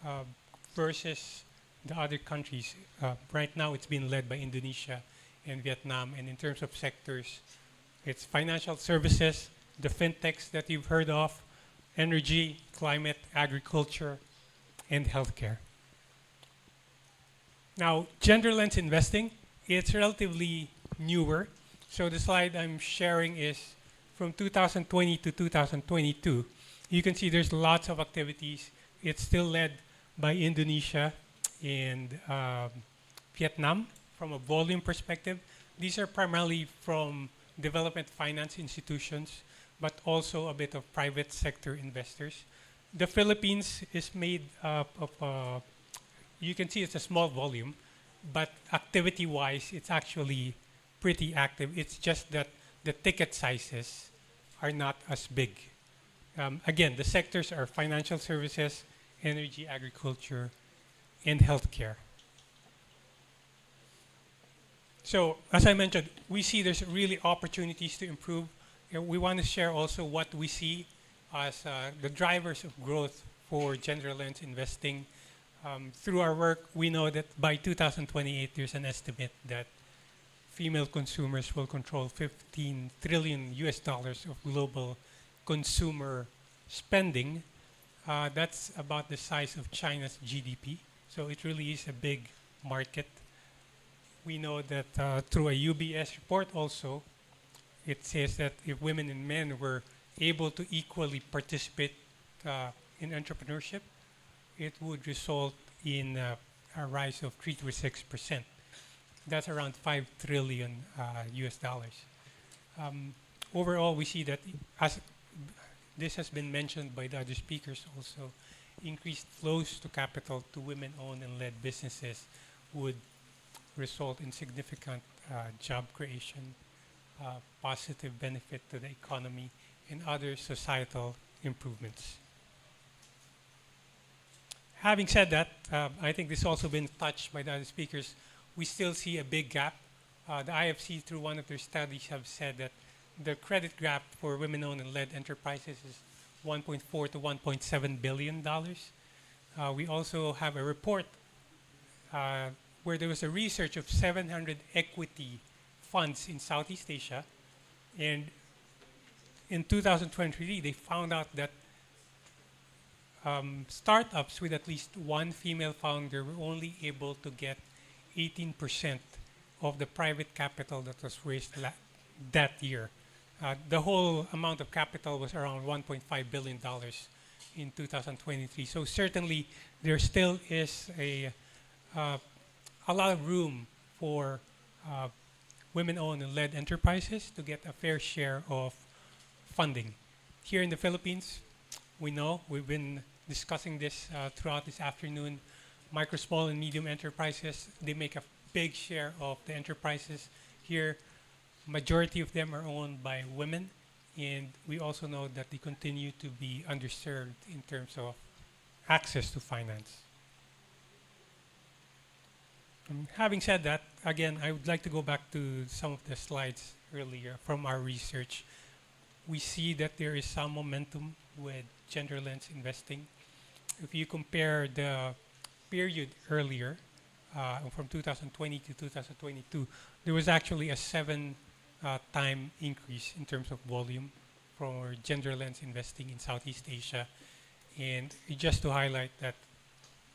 uh, versus the other countries. Right now, it's been led by Indonesia and Vietnam, and in terms of sectors, it's financial services, the fintechs that you've heard of, energy, climate, agriculture, and healthcare. Now, gender lens investing, it's relatively newer. So the slide I'm sharing is from 2020 to 2022. You can see there's lots of activities. It's still led by Indonesia and Vietnam from a volume perspective. These are primarily from development finance institutions, but also a bit of private sector investors. The Philippines is made up of, you can see it's a small volume, but activity-wise, it's actually pretty active. It's just that the ticket sizes are not as big. Again, the sectors are financial services, energy, agriculture, and healthcare. So, as I mentioned, we see there's really opportunities to improve. And we want to share also what we see as the drivers of growth for gender lens investing. Through our work, we know that by 2028, there's an estimate that female consumers will control 15 trillion US dollars of global consumer spending. That's about the size of China's GDP. So it really is a big market. We know that through a UBS report also, it says that if women and men were able to equally participate in entrepreneurship, it would result in a rise of 3 to 6%. That's around 5 trillion US dollars. Overall, we see that, as this has been mentioned by the other speakers also, increased flows to capital to women-owned and led businesses would result in significant job creation, positive benefit to the economy, and other societal improvements. Having said that, I think this has also been touched by the other speakers. We still see a big gap. The IFC, through one of their studies, have said that the credit gap for women-owned and led enterprises is $1.4 to $1.7 billion. We also have a report where there was a research of 700 equity funds in Southeast Asia. And in 2023, they found out that startups with at least one female founder were only able to get 18% of the private capital that was raised that year. The whole amount of capital was around $1.5 billion in 2023. So certainly there still is a lot of room for women-owned and led enterprises to get a fair share of funding. Here in the Philippines, we know, we've been discussing this throughout this afternoon, micro, small, and medium enterprises, they make a big share of the enterprises here. Majority of them are owned by women, and we also know that they continue to be underserved in terms of access to finance. Having said that, again, I would like to go back to some of the slides earlier from our research. We see that there is some momentum with gender lens investing. If you compare the period earlier, from 2020 to 2022, there was actually a 7-time increase in terms of volume for gender lens investing in Southeast Asia. And just to highlight that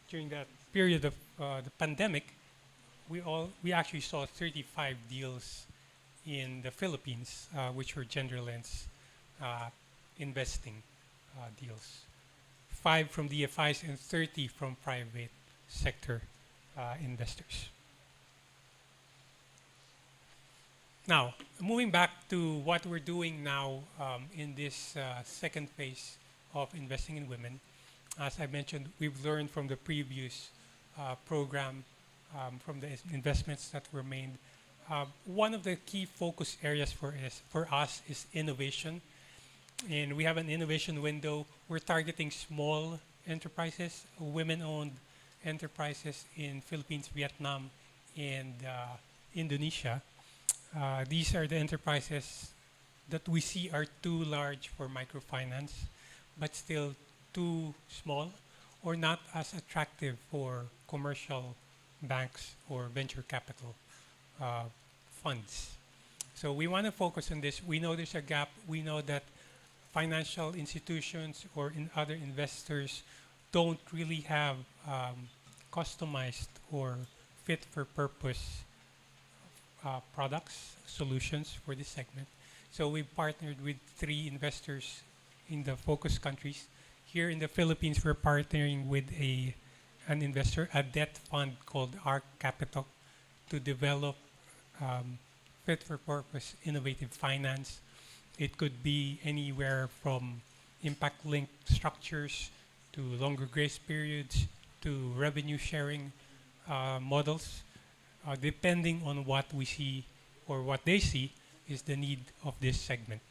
during that period of the pandemic, we actually saw 35 deals in the Philippines, which were gender lens investing deals. 5 from DFIs and 30 from private sector investors. Now, moving back to what we're doing now in this second phase of investing in women, as I mentioned, we've learned from the previous program, from the investments that were made. One of the key focus areas for us is innovation. And we have an innovation window. We're targeting small enterprises, women-owned enterprises in Philippines, Vietnam, and Indonesia. These are the enterprises that we see are too large for microfinance. but still too small or not as attractive for commercial banks or venture capital uh, funds. So we want to focus on this. We know there's a gap. We know that financial institutions or in other investors don't really have customized or fit for purpose products, solutions for this segment. So we partnered with 3 investors in the focus countries. Here in the Philippines, we're partnering with an investor, a debt fund called ARC Capital, to develop fit for purpose innovative finance. It could be anywhere from impact linked structures to longer grace periods to revenue sharing models, depending on what we see or what they see is the need of this segment.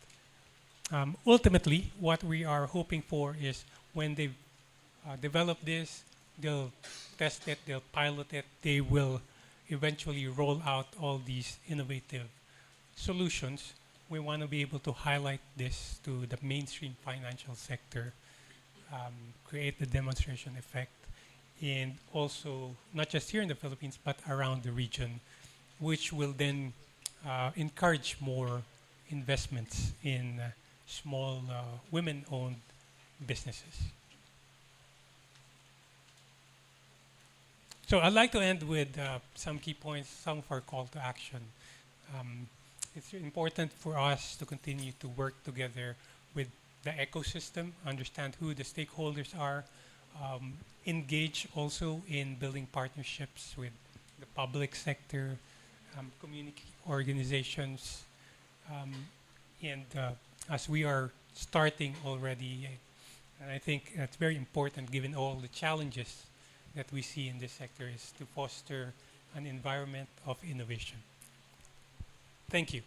Ultimately, what we are hoping for is when they develop this, they'll test it, they'll pilot it, they will eventually roll out all these innovative solutions. We want to be able to highlight this to the mainstream financial sector, create the demonstration effect, and also not just here in the Philippines, but around the region, which will then encourage more investments in small women-owned businesses. So I'd like to end with some key points, some of our call to action. It's important for us to continue to work together with the ecosystem, understand who the stakeholders are, engage also in building partnerships with the public sector, community organizations, and as we are starting already, and I think that's very important given all the challenges that we see in this sector, is to foster an environment of innovation. Thank you.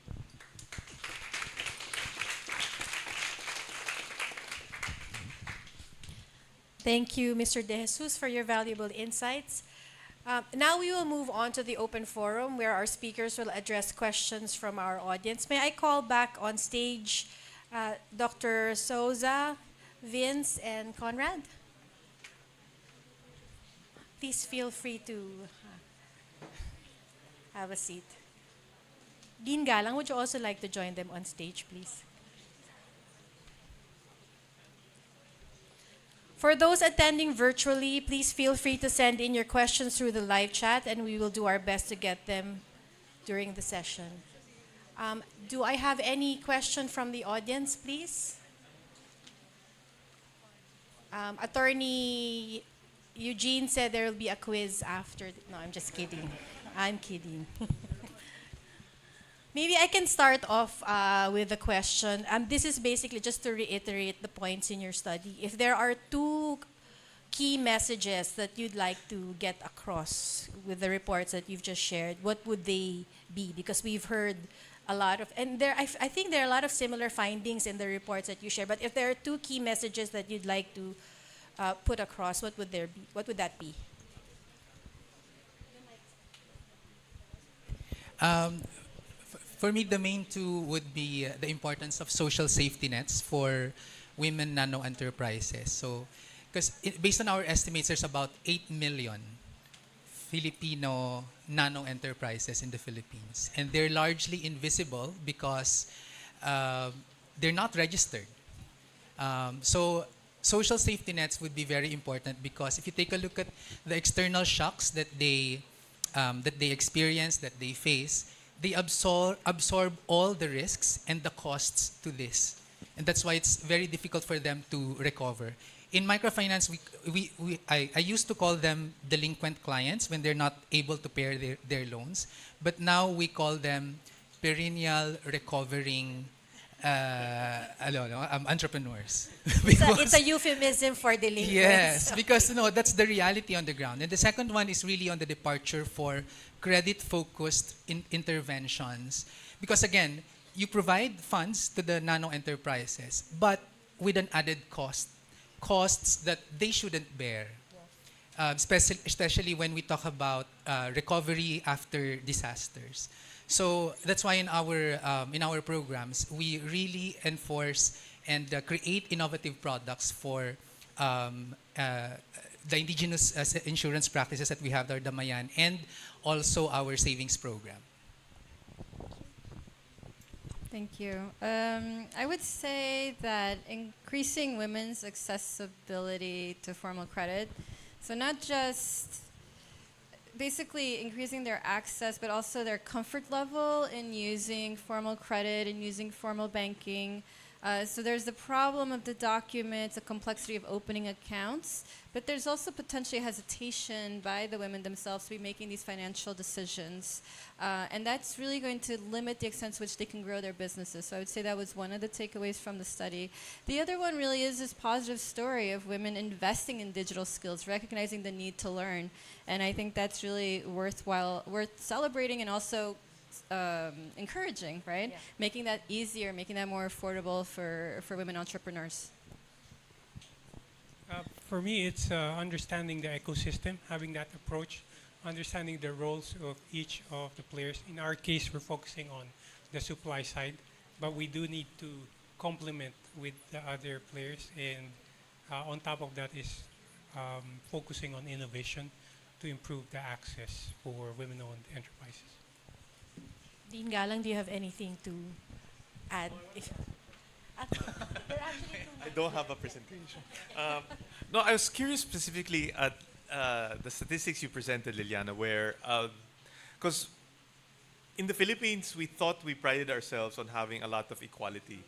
Thank you, Mr. De Jesus, for your valuable insights. Now we will move on to the open forum where our speakers will address questions from our audience. May I call back on stage Dr. Souza, Vince, and Conrad? Please feel free to have a seat. Dean Galang, would you also like to join them on stage, please? For those attending virtually, please feel free to send in your questions through the live chat and we will do our best to get them during the session. Do I have any question from the audience, please? Attorney Eugene said there will be a quiz after. No, I'm just kidding. I'm kidding. Maybe I can start off with a question. This is basically just to reiterate the points in your study. If there are 2 key messages that you'd like to get across with the reports that you've just shared, what would they be? Because we've heard a lot of, and I think there are a lot of similar findings in the reports that you share. But if there are 2 key messages that you'd like to put across, what would there be? What would that be? For me, the main 2 would be the importance of social safety nets for women nano enterprises. So, because based on our estimates, there's about 8 million Filipino nano enterprises in the Philippines, and they're largely invisible because they're not registered. So, social safety nets would be very important because if you take a look at the external shocks that they experience, that they face, they absorb all the risks and the costs to this. And that's why it's very difficult for them to recover. In microfinance, I used to call them delinquent clients when they're not able to pay their loans. But now we call them perennial recovering entrepreneurs. It's a euphemism for delinquents. Yes, because that's the reality on the ground. And the second one is really on the departure for credit-focused interventions. Because again, you provide funds to the nano enterprises, but with an added costs that they shouldn't bear. Especially when we talk about recovery after disasters. So that's why in our programs we really enforce and create innovative products for the indigenous insurance practices that we have, our Damayan, and also our savings program. Thank you. I would say that increasing women's accessibility to formal credit, so not just basically increasing their access, but also their comfort level in using formal credit and using formal banking. So there's the problem of the documents, the complexity of opening accounts, but there's also potentially hesitation by the women themselves to be making these financial decisions. And that's really going to limit the extent to which they can grow their businesses. So I would say that was one of the takeaways from the study. The other one really is this positive story of women investing in digital skills, recognizing the need to learn. And I think that's really worth celebrating and also encouraging, right? Yeah. Making that easier, making that more affordable for women entrepreneurs. For me, it's understanding the ecosystem, having that approach, understanding the roles of each of the players. In our case, we're focusing on the supply side, but we do need to complement with the other players. And on top of that is focusing on innovation to improve the access for women-owned enterprises. Dean Galang, do you have anything to add? I don't have a presentation. No, I was curious specifically at the statistics you presented, Liliana, where, because in the Philippines, we thought we prided ourselves on having a lot of equality.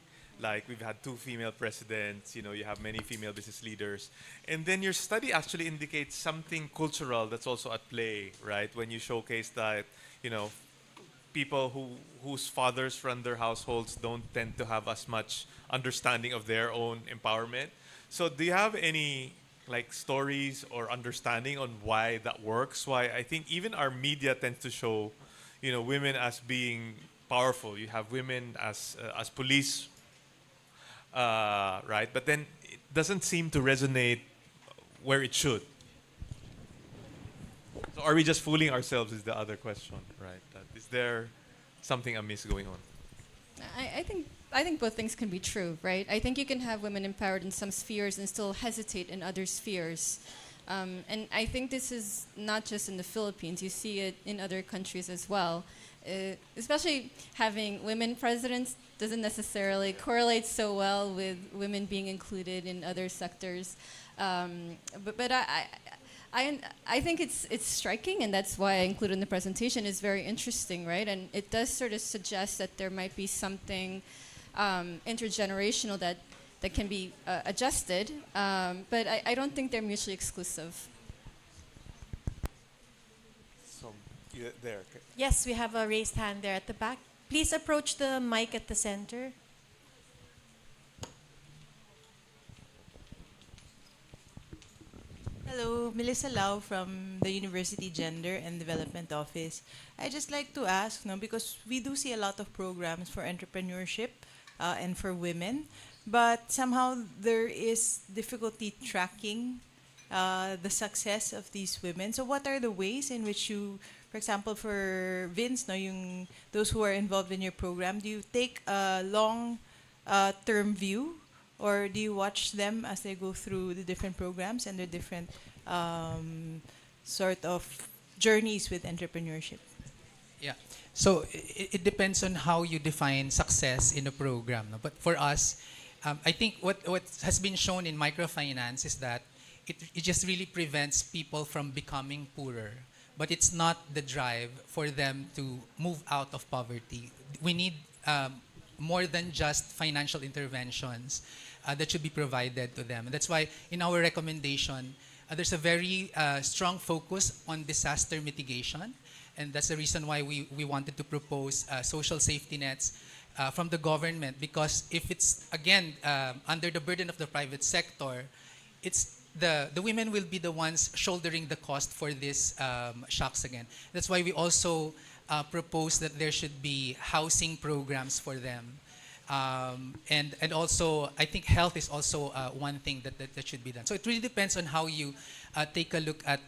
Like we've had 2 female presidents, you have many female business leaders. And then your study actually indicates something cultural that's also at play, right? When you showcase that, people whose fathers run their households don't tend to have as much understanding of their own empowerment. So do you have any stories or understanding on why that works? Why I think even our media tends to show, women as being powerful. You have women as police, right? But then it doesn't seem to resonate where it should. So are we just fooling ourselves is the other question, right? Is there something amiss going on? I think both things can be true, right? I think you can have women empowered in some spheres and still hesitate in other spheres. And I think this is not just in the Philippines. You see it in other countries as well. Especially having women presidents doesn't necessarily correlate so well with women being included in other sectors. But I think it's striking, and that's why I included in the presentation. Is very interesting, right? And it does sort of suggest that there might be something intergenerational that can be adjusted, but I don't think they're mutually exclusive. So there. Okay. Yes, we have a raised hand there at the back. Please approach the mic at the center. Hello, Melissa Lau from the University Gender and Development Office. I just like to ask, because we do see a lot of programs for entrepreneurship and for women, but somehow there is difficulty tracking the success of these women. So what are the ways in which you, for example, for Vince, those who are involved in your program, do you take a long-term view, or do you watch them as they go through the different programs and the different sort of journeys with entrepreneurship? Yeah. So it depends on how you define success in a program. No? But for us, I think what has been shown in microfinance is that it just really prevents people from becoming poorer. But it's not the drive for them to move out of poverty. We need more than just financial interventions that should be provided to them. And that's why in our recommendation, there's a very strong focus on disaster mitigation. And that's the reason why we wanted to propose social safety nets from the government, because if it's, again, under the burden of the private sector, it's the women will be the ones shouldering the cost for these shocks again. That's why we also propose that there should be housing programs for them. And also, I think health is also one thing that should be done. So it really depends on how you take a look at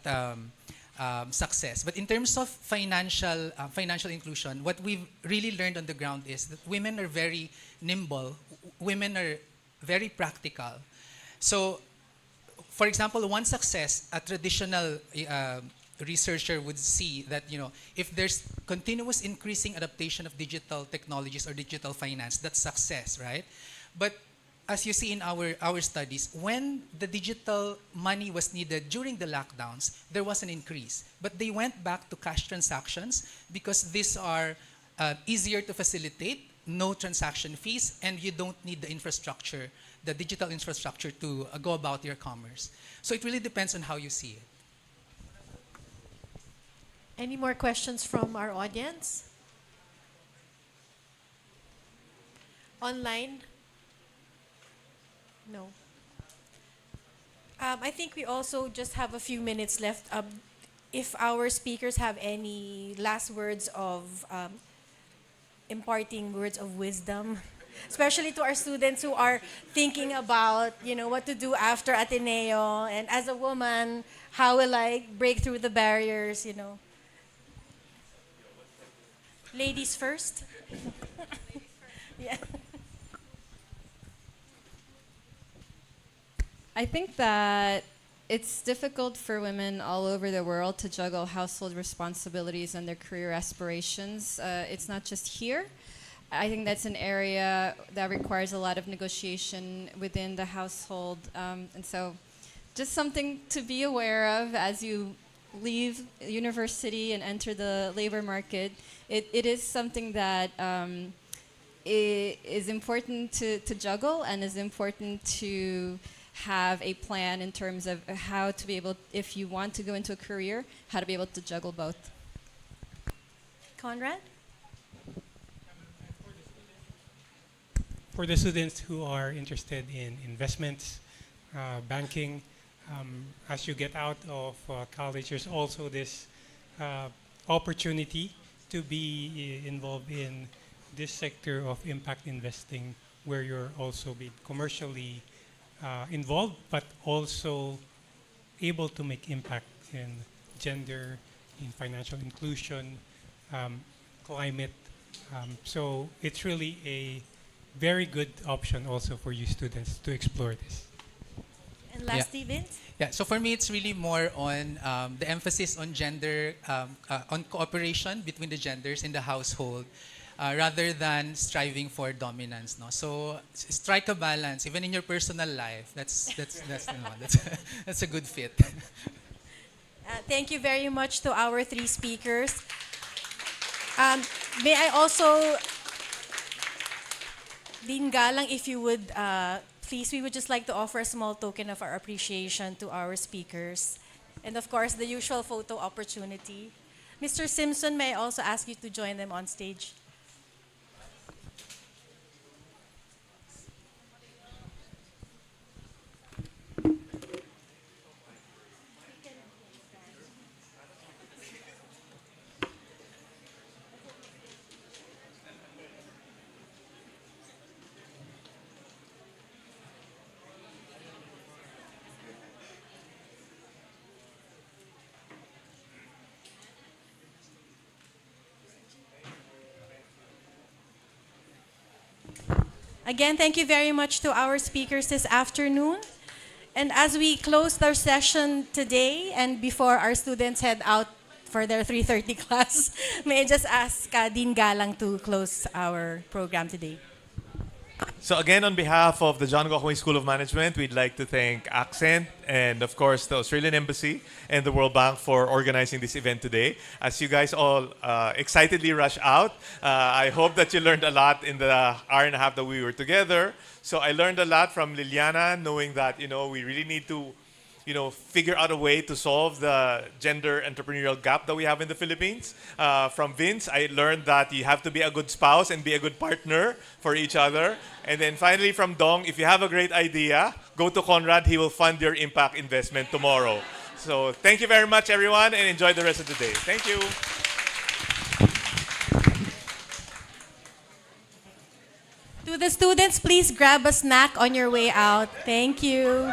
success. But in terms of financial inclusion, what we've really learned on the ground is that women are very nimble. Women are very practical. So, for example, one success, a traditional researcher would see that, if there's continuous increasing adaptation of digital technologies or digital finance, that's success, right? But as you see in our studies, when the digital money was needed during the lockdowns, there was an increase. But they went back to cash transactions because these are easier to facilitate, no transaction fees, and you don't need the infrastructure, the digital infrastructure to go about your commerce. So it really depends on how you see it. Any more questions from our audience? Online? No. I think we also just have a few minutes left. If our speakers have any last words of imparting words of wisdom, especially to our students who are thinking about, what to do after Ateneo, and as a woman, how will I break through the barriers. Ladies first. Yeah. I think that it's difficult for women all over the world to juggle household responsibilities and their career aspirations. It's not just here. I think that's an area that requires a lot of negotiation within the household. And so just something to be aware of as you leave university and enter the labor market. It is something that is important to juggle, and is important to have a plan in terms of how to be able, if you want to go into a career, how to be able to juggle both. Conrad? For the students who are interested in investments, banking, as you get out of college, there's also this opportunity to be involved in this sector of impact investing, where you're also being commercially involved, but also able to make impact in gender, in financial inclusion, climate. So it's really a very good option also for you students to explore this. And lastly, Vince? Yeah, so for me, it's really more on the emphasis on gender, on cooperation between the genders in the household, rather than striving for dominance. No, so strike a balance, even in your personal life. That's that's a good fit. Thank you very much to our three speakers. May I also, Dean Galang, if you would, please, we would just like to offer a small token of our appreciation to our speakers. And of course, the usual photo opportunity. Mr. Simpson, may I also ask you to join them on stage? Again, thank you very much to our speakers this afternoon. And as we close our session today, and before our students head out for their 3:30 class, may I just ask Dean Galang to close our program today. So again, on behalf of the John Gokongwei School of Management, we'd like to thank Accent and, of course, the Australian Embassy and the World Bank for organizing this event today. As you guys all excitedly rush out, I hope that you learned a lot in the hour and a half that we were together. So I learned a lot from Liliana, knowing that, we really need to figure out a way to solve the gender entrepreneurial gap that we have in the Philippines. From Vince, I learned that you have to be a good spouse and be a good partner for each other. And then finally from Dong, if you have a great idea, go to Conrad. He will fund your impact investment tomorrow. So thank you very much, everyone, and enjoy the rest of the day. Thank you. To the students, please grab a snack on your way out. Thank you.